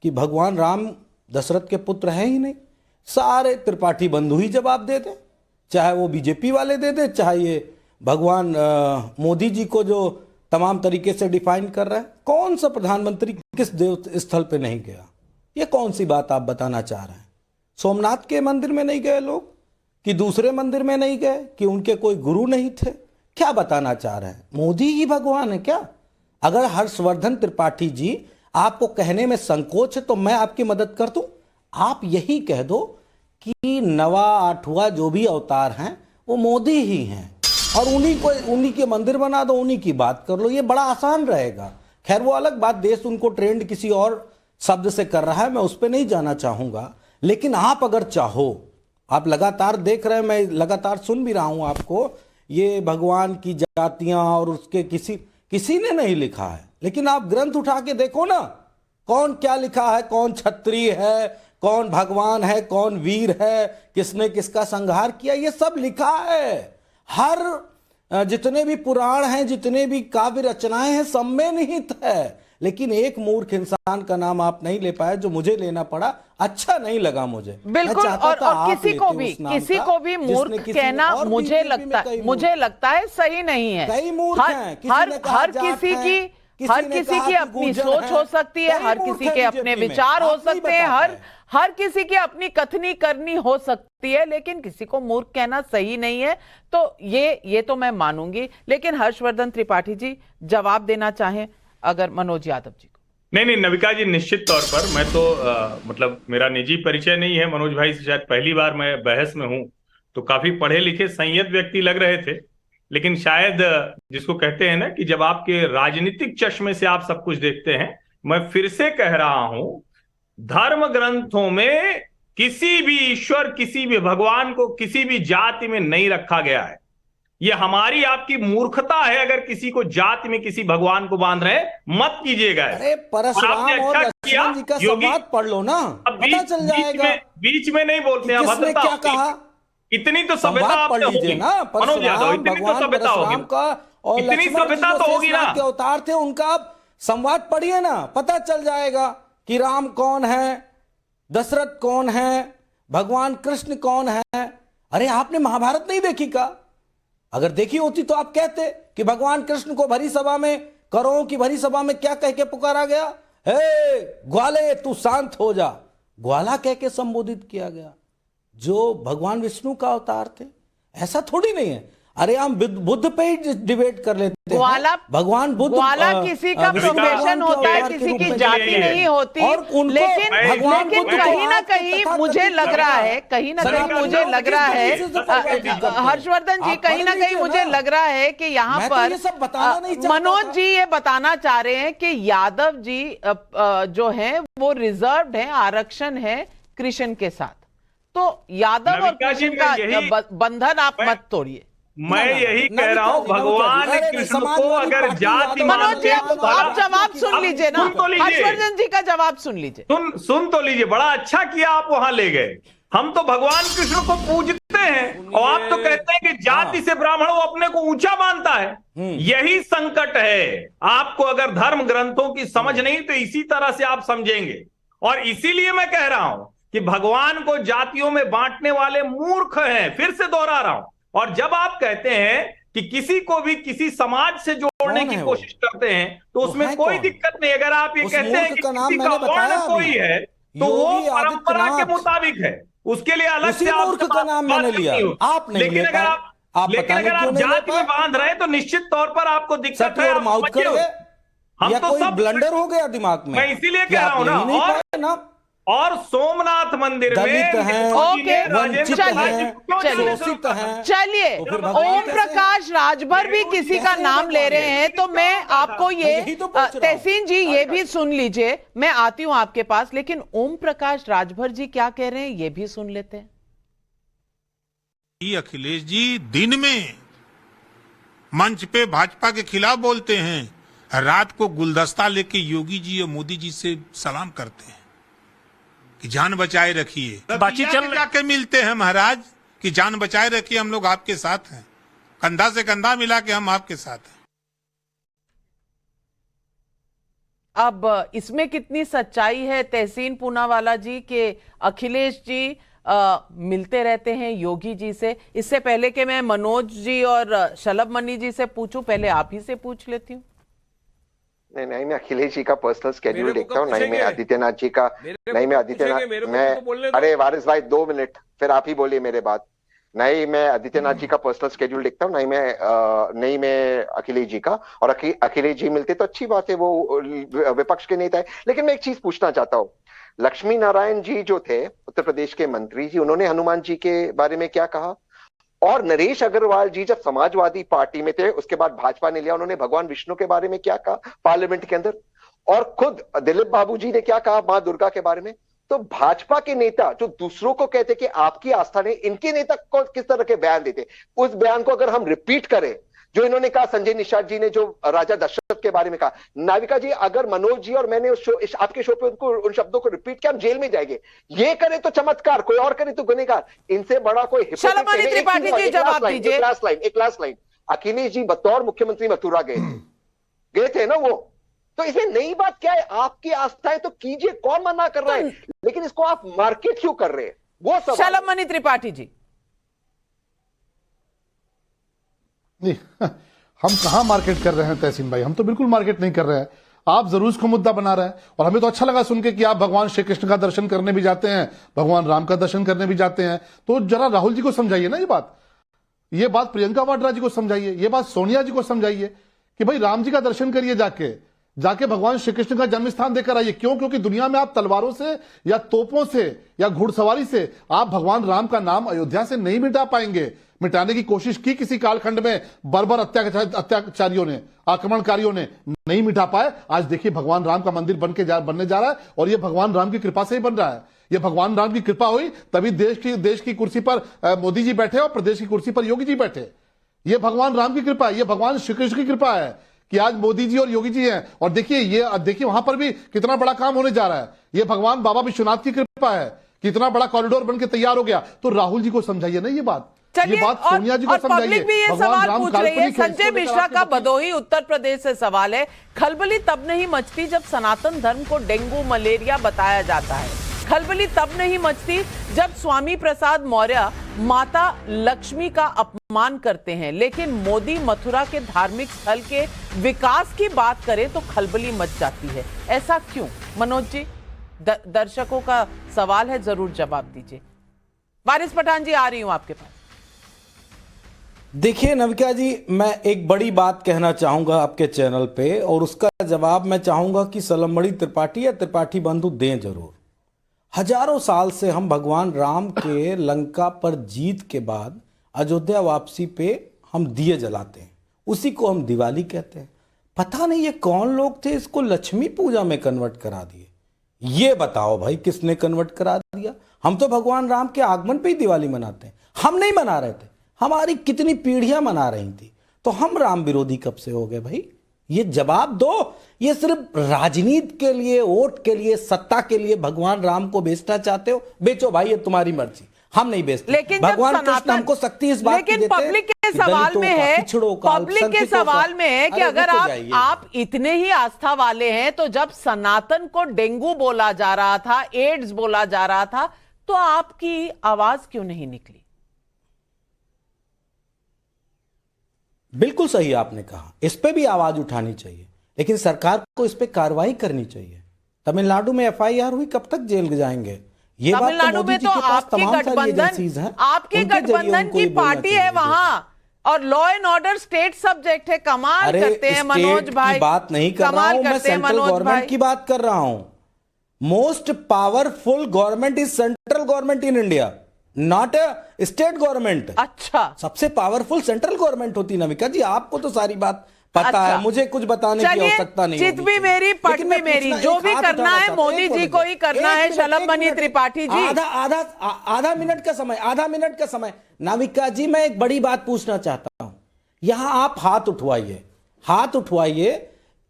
कि भगवान राम दशरथ के पुत्र हैं ही नहीं, सारे त्रिपाठी बंधु ही जवाब दे दें, चाहे वो बीजेपी वाले दे दे, चाहे ये भगवान मोदी जी को जो तमाम तरीके से डिफाइन कर रहे हैं। कौन सा प्रधानमंत्री किस देव स्थल पे नहीं गया? ये कौन सी बात आप बताना चाह रहे हैं? सोमनाथ के मंदिर में नहीं गए लोग, कि दूसरे मंदिर में नहीं गए, कि उनके कोई गुरु नहीं थे? क्या बताना चाह रहे हैं? मोदी ही भगवान है क्या? अगर हर्षवर्धन त्रिपाठी जी आपको कहने में संकोच है तो मैं आपकी मदद कर दूं। आप यही कह दो कि नवा आठवां जो भी अवतार हैं वो मोदी ही हैं, और उन्हीं के मंदिर बना दो, उन्हीं की बात कर लो, ये बड़ा आसान रहेगा। खैर वो अलग बात, देश उनको ट्रेंड किसी और शब्द से कर रहा है, मैं उस पर नहीं जाना चाहूंगा। लेकिन आप अगर चाहो, आप लगातार देख रहे हैं, मैं लगातार सुन भी रहा हूं आपको, ये भगवान की जातियां और उसके किसी ने नहीं लिखा है, लेकिन आप ग्रंथ उठा के देखो ना, कौन क्या लिखा है, कौन क्षत्रिय है, कौन भगवान है, कौन वीर है, किसने किसका संहार किया, ये सब लिखा है। हर जितने भी पुराण हैं, जितने भी काव्य रचनाएं हैं, सब में निहित है। लेकिन एक मूर्ख इंसान का नाम आप नहीं ले पाए, जो मुझे लेना पड़ा, अच्छा नहीं लगा मुझे। बिल्कुल, और किसी को भी मूर्ख कहना मुझे लगता है सही नहीं है। कई मूर्ख हैं, हर किसी की अपनी सोच हो सकती है, हर किसी के अपने विचार हो सकते हैं, हर किसी की अपनी कथनी करनी हो सकती है, लेकिन किसी को मूर्ख कहना सही नहीं है। तो ये तो मैं मानूंगी, लेकिन हर्षवर्धन त्रिपाठी जी जवाब देना चाहें अगर मनोज यादव जी को। नहीं, नविका जी, निश्चित तौर पर मैं तो मतलब मेरा निजी परिचय नहीं है, मनोज भाई से शायद पहली बार मैं बहस में हूं, तो काफी पढ़े लिखे संयत व्यक्ति लग रहे थे, लेकिन शायद जिसको कहते हैं ना कि जब आपके राजनीतिक चश्मे से आप सब कुछ देखते हैं, मैं फिर से कह रहा हूं, धर्म ग्रंथों में किसी भी ईश्वर, किसी भी भगवान को किसी भी जाति में नहीं रखा गया है। ये हमारी आपकी मूर्खता है अगर किसी को जाति में किसी भगवान को बांध रहे, मत कीजिएगा। अरे परशुराम और लक्ष्मण जी का संवाद पढ़ लो ना, पता चल जाएगा। बीच में नहीं बोलते हैं, किसने क्या कहा, इतनी तो सभ्यता आप पढ़ लीजिए ना। परशुराम भगवान परशुराम का और इतनी सभ्यता तो होगी ना, के अवतार थे, उनका आप संवाद पढ़िए ना, पता चल जाएगा कि राम कौन है, दशरथ कौन है, भगवान कृष्ण कौन है। अरे आपने महाभारत नहीं देखी का? अगर देखी होती तो आप कहते कि भगवान कृष्ण को भरी सभा में, करोड़ों की भरी सभा में क्या कह के पुकारा गया? हे ग्वाले तू शांत हो जा, ग्वाला कह के संबोधित किया गया, जो भगवान विष्णु का अवतार थे। ऐसा थोड़ी नहीं है। अरे हम बुद्ध पे ही डिबेट कर लेते हैं। भगवान बुद्ध, ग्वाला किसी का प्रोफेशन होता है, किसी की जाति नहीं होती। लेकिन कहीं ना कहीं मुझे लग रहा है, हर्षवर्धन जी, कहीं ना कहीं मुझे लग रहा है कि यहाँ पर मनोज जी ये बताना चाह रहे हैं कि यादव जी जो हैं वो रिजर्व्ड हैं, आरक्षण है कृष्ण के साथ। तो यादव और कृष्ण का बंधन आप मत तोड़िए। मैं यही कह रहा हूँ, भगवान कृष्ण को अगर जाति मनोज जी आप जवाब सुन लीजिए ना, हर्षवर्धन जी का जवाब सुन लीजिए। सुन तो लीजिए। बड़ा अच्छा किया आप वहां ले गए। हम तो भगवान कृष्ण को पूजते हैं और आप तो कहते हैं कि जाति से ब्राह्मण वो अपने को ऊंचा मानता है। यही संकट है। आपको अगर धर्म ग्रंथों की समझ नहीं तो इसी तरह से आप समझेंगे। और इसीलिए मैं कह रहा हूं कि भगवान को जातियों में बांटने वाले मूर्ख हैं। फिर से दोहरा रहा हूं। और जब आप कहते हैं कि किसी को भी किसी समाज से जोड़ने की कोशिश करते हैं तो उसमें कोई दिक्कत नहीं। अगर आप ये कहते हैं कि किसी का वर्ण कोई है तो वो परंपरा के मुताबिक है, उसके लिए अलग से का नाम मैंने लिया, आप नहीं। लेकिन अगर आप जाति में बांध रहे हैं तो निश्चित तौर पर आपको दिक्कत है। हम तो सब ब्लंडर हो गया दिमाग में। मैं इसीलिए कह रहा हूं ना। और सोमनाथ मंदिर में चलिए ओम प्रकाश राजभर भी किसी का नाम ले रहे हैं, तो मैं आपको ये तहसीन जी ये भी सुन लीजिए। मैं आती हूं आपके पास, लेकिन ओम प्रकाश राजभर जी क्या कह रहे हैं ये भी सुन लेते हैं। अखिलेश जी दिन में मंच पे भाजपा के खिलाफ बोलते हैं, रात को गुलदस्ता लेके योगी जी और मोदी जी से सलाम करते हैं कि जान बचाए रखिए। बातचीत जाके मिलते हैं महाराज कि जान बचाए रखिए, हम लोग आपके साथ हैं, कंधा से कंधा मिला के हम आपके साथ हैं। अब इसमें कितनी सच्चाई है तहसीन पूनावाला जी के अखिलेश जी मिलते रहते हैं योगी जी से? इससे पहले कि मैं मनोज जी और शलभ मनी जी से पूछूं, पहले आप ही से पूछ लेती हूँ। नहीं, मैं अखिलेश जी का पर्सनल स्केड्यूल देखता हूँ, नहीं मैं आदित्यनाथ जी का, नहीं मैं आदित्यनाथ, मैं अरे वारिस भाई 2 मिनट फिर आप ही बोलिए मेरे बात। नहीं मैं आदित्यनाथ जी का पर्सनल स्केड्यूल देखता हूँ, नहीं मैं अखिलेश जी का। और अखिलेश जी मिलते तो अच्छी बात है, वो विपक्ष के नेता है। लेकिन मैं एक चीज पूछना चाहता हूँ, लक्ष्मी नारायण जी जो थे उत्तर प्रदेश के मंत्री जी, उन्होंने हनुमान जी के बारे में क्या कहा? और नरेश अग्रवाल जी जब समाजवादी पार्टी में थे उसके बाद भाजपा ने लिया, उन्होंने भगवान विष्णु के बारे में क्या कहा पार्लियामेंट के अंदर? और खुद दिलीप बाबू जी ने क्या कहा मां दुर्गा के बारे में? तो भाजपा के नेता जो दूसरों को कहते कि आपकी आस्था ने, इनके नेता को किस तरह के बयान देते, उस बयान को अगर हम रिपीट करें जो इन्होंने कहा, संजय निषाद जी ने जो राजा दशरथ के बारे में कहा, नाविका जी अगर मनोज जी और मैंने उस आपके शो पे उन शब्दों को रिपीट किया, हम जेल में जाएंगे। ये करे तो चमत्कार, कोई और करे तो गुनहगार। इनसे बड़ा कोई त्रिपाठी जी जवाब दीजिए। एक लास्ट लाइन, अखिलेश जी बतौर मुख्यमंत्री मथुरा गए थे ना वो, तो इसमें नई बात क्या है? आपकी आस्था है तो कीजिए, कौन मना कर रहा है, लेकिन इसको आप मार्केट क्यों कर रहे हैं वो सवाल। शलभ मनी त्रिपाठी जी नहीं, हम कहां मार्केट कर रहे हैं तहसीन भाई, हम तो बिल्कुल मार्केट नहीं कर रहे हैं। आप जरूर इसको मुद्दा बना रहे हैं और हमें तो अच्छा लगा सुन के कि आप भगवान श्री कृष्ण का दर्शन करने भी जाते हैं, भगवान राम का दर्शन करने भी जाते हैं। तो जरा राहुल जी को समझाइए ना ये बात प्रियंका वाड्रा जी को समझाइए, ये बात सोनिया जी को समझाइए कि भाई राम जी का दर्शन करिए, जाके भगवान श्री कृष्ण का जन्म स्थान देकर आइए। क्यों? क्योंकि दुनिया में आप तलवारों से या तोपों से या घुड़सवारी से आप भगवान राम का नाम अयोध्या से नहीं मिटा पाएंगे। मिटाने की कोशिश की किसी कालखंड में बर्बर अत्याचारियों ने, आक्रमणकारियों ने, नहीं मिटा पाए। आज देखिए भगवान राम का मंदिर बनने जा रहा है और यह भगवान राम की कृपा से ही बन रहा है। यह भगवान राम की कृपा हुई तभी देश की कुर्सी पर मोदी जी बैठे और प्रदेश की कुर्सी पर योगी जी बैठे। यह भगवान राम की कृपा है, यह भगवान श्री कृष्ण की कृपा है कि आज मोदी जी और योगी जी हैं। और देखिए वहां पर भी कितना बड़ा काम होने जा रहा है। यह भगवान बाबा विश्वनाथ की कृपा है कि इतना बड़ा कॉरिडोर बनकर तैयार हो गया। तो राहुल जी को समझाइए ना ये बात, सोनिया जी को समझाइए। पब्लिक भी ये सवाल पूछ रही है। संजय मिश्रा का भदोही उत्तर प्रदेश से सवाल है, खलबली तब नहीं मचती जब सनातन धर्म को डेंगू मलेरिया बताया जाता है। खलबली तब नहीं मचती जब स्वामी प्रसाद मौर्य माता लक्ष्मी का अपमान करते हैं, लेकिन मोदी मथुरा के धार्मिक स्थल के विकास की बात करें तो खलबली मच जाती है। ऐसा क्यों? मनोज जी, दर्शकों का सवाल है, जरूर जवाब दीजिए। वारिस पठान जी, आ रही हूं आपके पास। देखिए नविका जी, मैं एक बड़ी बात कहना चाहूंगा आपके चैनल पे और उसका जवाब मैं चाहूंगा कि सलमबड़ी त्रिपाठी या त्रिपाठी बंधु दें जरूर। हजारों साल से हम भगवान राम के लंका पर जीत के बाद अयोध्या वापसी पे हम दिए जलाते हैं, उसी को हम दिवाली कहते हैं। पता नहीं ये कौन लोग थे इसको लक्ष्मी पूजा में कन्वर्ट करा दिए। ये बताओ भाई, किसने कन्वर्ट करा दिया? हम तो भगवान राम के आगमन पे ही दिवाली मनाते हैं। हम नहीं मना रहे थे, हमारी कितनी पीढ़ियां मना रही थी, तो हम राम विरोधी कब से हो गए भाई? ये जवाब दो। ये सिर्फ राजनीति के लिए, वोट के लिए, सत्ता के लिए भगवान राम को बेचना चाहते हो? बेचो भाई, ये तुम्हारी मर्जी, हम नहीं बेचते। लेकिन भगवान कृष्ण हमको शक्ति इस बात की देते हैं। पब्लिक के सवाल में है, पब्लिक के सवाल में है कि अगर आप इतने ही आस्था वाले हैं तो जब सनातन को डेंगू बोला जा रहा था, एड्स बोला जा रहा था, तो आपकी आवाज क्यों नहीं निकली? बिल्कुल सही आपने कहा, इस पे भी आवाज उठानी चाहिए, लेकिन सरकार को इस पे कार्रवाई करनी चाहिए। तमिलनाडु में एफआईआर हुई, कब तक जेल जाएंगे? ये तमिलनाडु में तो आपके गठबंधन की पार्टी है वहां, और law and order state subject है। कमाल करते हैं मनोज भाई। बात नहीं कर रहा हूं मैं, सेंट्रल गवर्नमेंट की बात कर रहा हूं। Most powerful government is central government in India, not a state government. अच्छा, सबसे पावरफुल सेंट्रल गवर्नमेंट होती है नविका जी, आपको तो सारी बात पता है, मुझे कुछ बताने की आवश्यकता नहीं। चित भी मेरी, पट भी मेरी, जो भी करना है मोदी जी को ही करना है। शलभमणि त्रिपाठी जी, आधा मिनट का समय। नाविका जी, मैं एक बड़ी बात पूछना चाहता हूं। यहां आप हाथ उठवाइए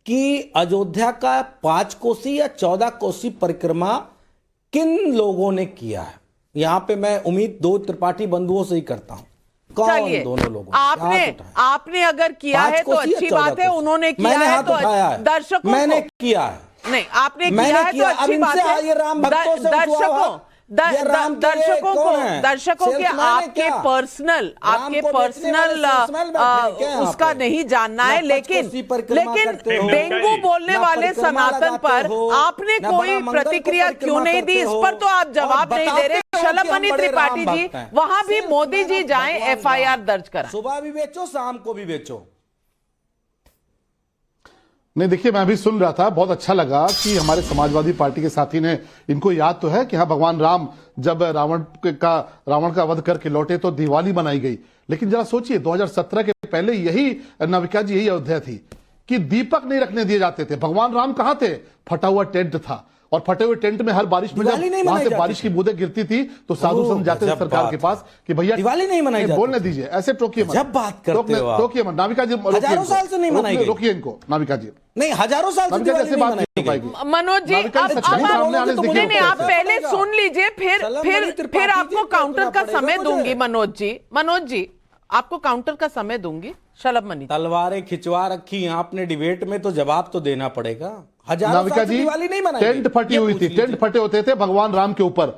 कि अयोध्या का 5 कोसी या 14 कोसी परिक्रमा किन लोगों ने किया है? यहां पे मैं उम्मीद 2 त्रिपाठी बंधुओं से ही करता हूं। कौन दोनों लोगों? आपने अगर किया है तो अच्छी बात है, उन्होंने किया है तो दर्शकों, मैंने किया है, नहीं आपने किया है तो अच्छी बात है। दर्शकों के आपके पर्सनल उसका नहीं जानना है, लेकिन डेंगू बोलने वाले सनातन पर आपने कोई प्रतिक्रिया क्यों नहीं दी? इस पर तो आप जवाब नहीं दे रहे। शलभमणि त्रिपाठी जी, वहां भी मोदी जी जाएं, एफआईआर दर्ज कराएं। सुबह भी बेचो, शाम को भी बेचो। नहीं, देखिए मैं भी सुन रहा था, बहुत अच्छा लगा कि हमारे समाजवादी पार्टी के साथी ने, इनको याद तो है कि हाँ भगवान राम जब रावण का वध करके लौटे तो दिवाली मनाई गई। लेकिन जरा सोचिए 2017 के पहले यही नविका जी, यही अयोध्या थी कि दीपक नहीं रखने दिए जाते थे। भगवान राम कहां थे? फटा हुआ टेंट था, और फटे हुए टेंट में हर बारिश में जब वहां से बारिश की बूंदें गिरती थी तो साधु संत जाते थे सरकार के पास कि भैया दिवाली नहीं मनाई जाती। बोलने दीजिए, ऐसे टोकिए मत। जब बात करते हो टोकिए मत नाविका जी, हजारों साल से नहीं मनाई गई। रोकिए इनको नाविका जी, नहीं हजारों साल से दिवाली नहीं मनाई गई। मनोज जी, आप पहले सुन लीजिए, फिर आपको काउंटर का समय दूंगी। मनोज जी आपको काउंटर का समय दूंगी। शलभमणि, तलवारें खिंचवा रखी आपने डिबेट में, तो जवाब तो देना पड़ेगा। हजारों साल से दिवाली नहीं मनाई। टेंट फटी हुई थी, टेंट फटे होते थे भगवान राम के ऊपर,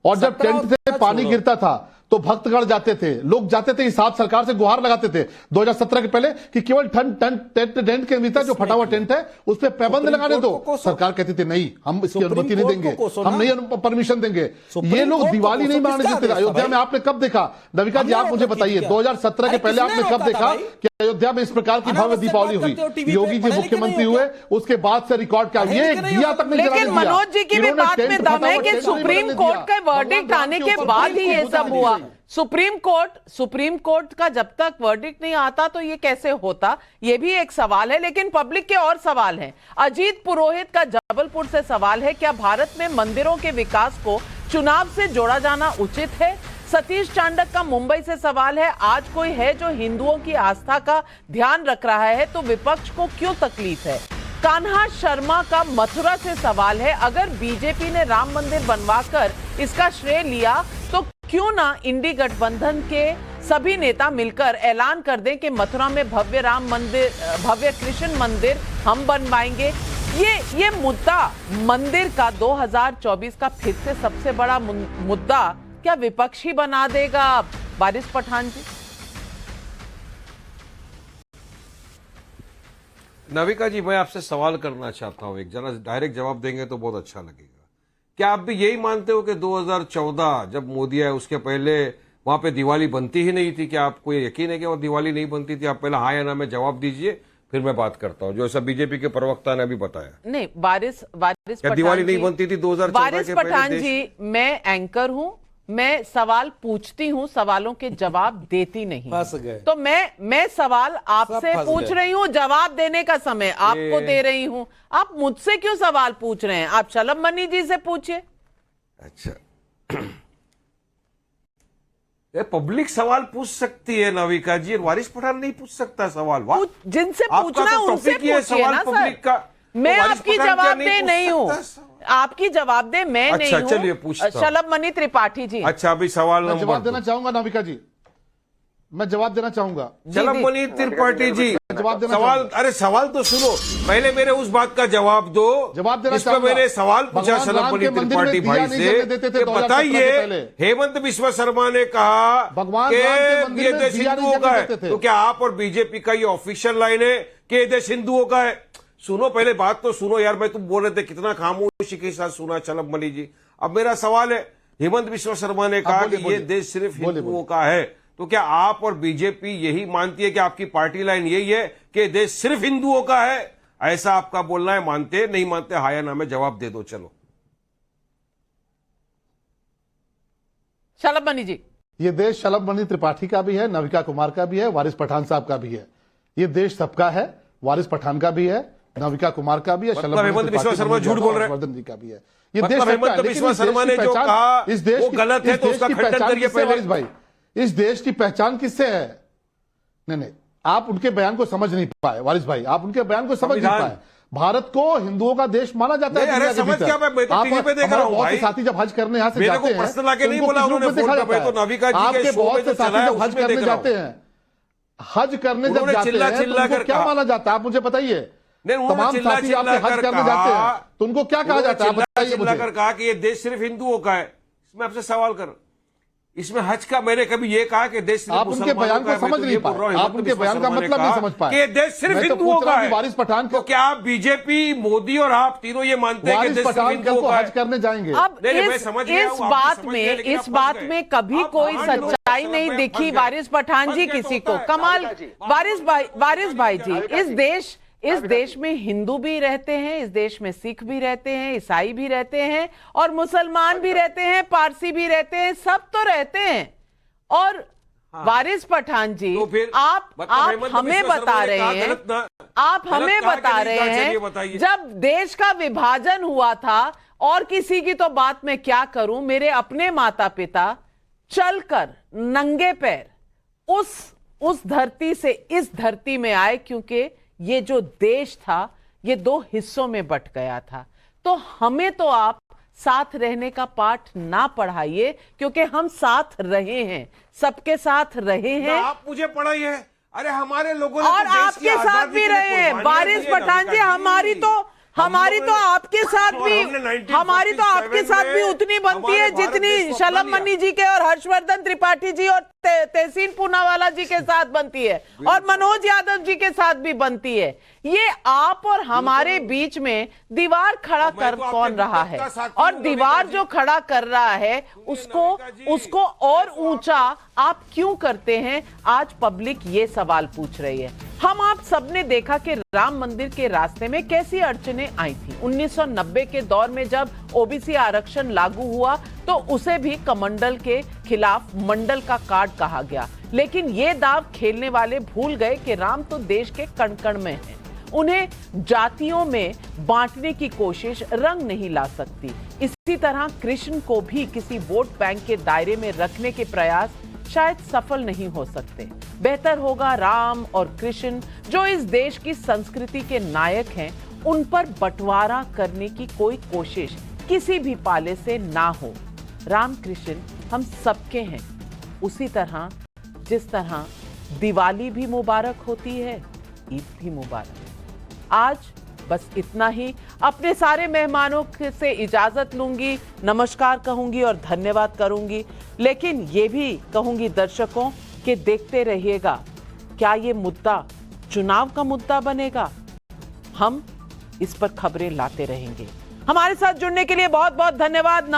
और जब टेंट से पानी गिरता था तो भक्तगण जाते थे, लोग जाते थे, इस हाथ सरकार से गुहार लगाते थे 2017 के पहले कि केवल टेंट के भीतर जो फटा हुआ टेंट है उस पर पाबंद लगाने दो। सरकार कहती थी नहीं, हम इसकी अनुमति नहीं देंगे, हम नहीं परमिशन देंगे। ये लोग दिवाली नहीं मनाने देते थे। अयोध्या में आपने कब देखा? नविका जी आप मुझे बताइए, 2017 के पहले आपने कब देखा कि अयोध्या में इस प्रकार की भव्य दीपावली हुई? योगी जी मुख्यमंत्री हुए, उसके बाद से रिकॉर्ड क्या, ये दिया तक नहीं। लेकिन मनोज जी की भी बात में दम है कि सुप्रीम कोर्ट का वर्डिक्ट आने के बाद ही ये सब हुआ सुप्रीम कोर्ट का जब तक वर्डिक्ट नहीं आता तो ये कैसे होता, ये भी एक सवाल है। लेकिन पब्लिक के और सवाल हैं। अजीत पुरोहित का जबलपुर से सवाल है, क्या भारत में मंदिरों के विकास को चुनाव से जोड़ा जाना उचित है? सतीश चांडक का मुंबई से सवाल है, आज कोई है जो हिंदुओं की आस्था का ध्यान रख रहा है तो विपक्ष को क्यों तकलीफ है? कान्हा शर्मा का मथुरा से सवाल है, अगर बीजेपी ने राम मंदिर बनवाकर इसका श्रेय लिया तो क्यों ना इंडी गठबंधन के सभी नेता मिलकर ऐलान कर दें कि मथुरा में भव्य राम मंदिर, भव्य कृष्ण मंदिर हम बनवाएंगे। ये मुद्दा मंदिर का 2024 का फिर से सबसे बड़ा मुद्दा क्या विपक्ष ही बना देगा वारिस पठान जी? नाविका जी, मैं आपसे सवाल करना चाहता हूं, एक जरा डायरेक्ट जवाब देंगे तो बहुत अच्छा लगेगा। क्या आप भी यही मानते हो कि 2014 जब मोदी आए उसके पहले वहां पे दिवाली बनती ही नहीं थी? क्या आपको ये यकीन है कि वो दिवाली नहीं बनती थी? आप पहले हाँ या ना में जवाब दीजिए, फिर मैं बात करता हूं, जो ऐसा बीजेपी के प्रवक्ता ने अभी बताया। नहीं, वारिस पठान दिवाली नहीं बनती थी 2014 वारिस पठान जी, मैं एंकर हूं, मैं सवाल पूछती हूं, सवालों के जवाब देती नहीं। फंस गए। तो मैं सवाल आपसे पूछ रही हूं, जवाब देने का समय आपको दे रही हूं। आप मुझसे क्यों सवाल पूछ रहे हैं? आप शलभ मनी जी से पूछिए। अच्छा, ये पब्लिक सवाल पूछ सकती है नाविका जी, वारिस पठान नहीं पूछ सकता सवाल। वाह, जिनसे पूछना उनसे पूछिए ना सर। मैं आपकी जवाबदेह नहीं हूँ, आपकी जवाबदेह मैं नहीं हूँ। चलिए पूछता हूं। शलभ मनी त्रिपाठी जी। अच्छा, अभी सवाल मैं जवाब देना चाहूंगा नाविका जी, मैं जवाब देना चाहूंगा। शलभ मनी त्रिपाठी जी, सवाल, अरे सवाल तो सुनो पहले, मेरे उस बात का जवाब दो। जवाब देना चाहूंगा। मैंने सवाल पूछा शलभ मनी त्रिपाठी भाई से, बताइए हेमंत बिश्व शर्मा ने कहा कि ये देश हिंदुओं का है, तो क्या आप और बीजेपी का ये ऑफिशियल लाइन है कि ये देश हिंदुओं का है? सुनो पहले बात तो सुनो यार, मैं तुम बोल रहे थे कितना खामोशी के साथ सुना शलभ मनी जी। अब मेरा सवाल है, हेमंत बिश्व शर्मा ने कहा कि ये देश सिर्फ हिंदुओं का है, तो क्या आप और बीजेपी यही मानती है कि आपकी पार्टी लाइन यही है कि देश सिर्फ हिंदुओं का है? ऐसा आपका बोलना है, मानते नहीं मानते हाँ या ना में जवाब दे दो। चलो शलभ मनी जी। ये देश शलभ मनी त्रिपाठी का भी है, नविका कुमार का भी है, वारिस पठान साहब का भी है। ये देश सबका है, वारिस पठान का भी है, नविका कुमार का भी है, हेमंत बिश्व शर्मा झूठ बोल रहे हैं जी का भी है। ये देश हेमंत बिश्व शर्मा ने जो कहा इस देश वो गलत है, तो उसका खंडन करिए पहले। भाई, इस देश की पहचान किससे है? नहीं, आप उनके बयान को समझ नहीं पाए वारिस भाई, आप उनके बयान को समझ नहीं पाए। भारत को हिंदुओं का देश माना जाता है। अरे समझ क्या, मैं तो टीवी पे देख रहा हूं भाई। साथी जब हज करने यहाँ से जाते हैं, पर्सनल आके नहीं बोला उन्होंने, तो नाविका जी के शो में जो चला है हज करने जाते हैं, हज करने जब जाते हैं तो क्या माना जाता है? आप मुझे बताइए। तमाम साथी आपके हज करने जाते हैं तो उनको क्या कहा जाता है? बताइए मुझे। कहा कि ये देश सिर्फ हिंदुओं का है। इसमें आपसे सवाल कर, इसमें हज का मैंने कभी ये कहा कि देश सिर्फ आप उनके बयान को समझ नहीं पाए, आप उनके बयान का मतलब नहीं समझ पाए कि देश सिर्फ हिंदुओं का है। वारिस पठान को क्या आप बीजेपी, मोदी और आप तीनों ये मानते हैं कि देश सिर्फ हिंदुओं का है? हज करने जाएंगे। अब इस बात में कभी कोई सच्चाई नहीं दिखी वारिस पठान जी किसी को। कमाल वारिस भाई जी, इस देश में हिंदू भी रहते हैं, इस देश में सिख भी रहते हैं, ईसाई भी रहते हैं और मुसलमान भी रहते हैं, पारसी भी रहते हैं, सब तो रहते हैं। और वारिस पठान जी, तो आप हमें बता रहे हैं, आप हमें बता रहे हैं जब देश का विभाजन हुआ था, और किसी की तो बात मैं क्या करूं, मेरे अपने माता पिता चलकर नंगे पैर उस धरती से इस धरती में आए, क्योंकि ये जो देश था ये दो हिस्सों में बंट गया था। तो हमें तो आप साथ रहने का पाठ ना पढ़ाइए, क्योंकि हम साथ रहे हैं, सबके साथ रहे हैं। आप मुझे पढ़ाइए, अरे हमारे लोगों ने और आपके साथ भी रहे हैं वारिस पठान जी। हमारी तो आपके साथ भी उतनी बनती है जितनी शलभ मनी जी के और हर्षवर्धन त्रिपाठी जी और तहसीन पूनावाला जी के साथ बनती है, और मनोज यादव जी के साथ भी बनती है। ये आप और हमारे बीच में दीवार खड़ा कर कौन रहा है? और दीवार जो खड़ा कर रहा है उसको और ऊंचा आप क्यों करते हैं? आज पब्लिक ये सवाल पूछ रही है। हम आप सबने देखा कि राम मंदिर के रास्ते में कैसी अड़चनें आई थी। 1990 के दौर में जब ओबीसी आरक्षण लागू हुआ तो उसे भी कमंडल के खिलाफ मंडल का कार्ड कहा गया। लेकिन ये दाव खेलने वाले भूल गए कि राम तो देश के कण कण में हैं। उन्हें जातियों में बांटने की कोशिश रंग नहीं ला सकती। इसी तरह कृष्ण को भी किसी वोट बैंक के दायरे में रखने के प्रयास शायद सफल नहीं हो सकते। बेहतर होगा राम और कृष्ण, जो इस देश की संस्कृति के नायक हैं, उन पर बंटवारा करने की कोई कोशिश किसी भी पाले से ना हो। राम कृष्ण हम सबके हैं। उसी तरह जिस तरह दिवाली भी मुबारक होती है, ईद भी मुबारक। आज बस इतना ही। अपने सारे मेहमानों से इजाजत लूंगी, नमस्कार कहूंगी और धन्यवाद करूंगी। लेकिन ये भी कहूंगी दर्शकों कि देखते रहिएगा, क्या ये मुद्दा चुनाव का मुद्दा बनेगा। हम इस पर खबरें लाते रहेंगे। हमारे साथ जुड़ने के लिए बहुत बहुत धन्यवाद।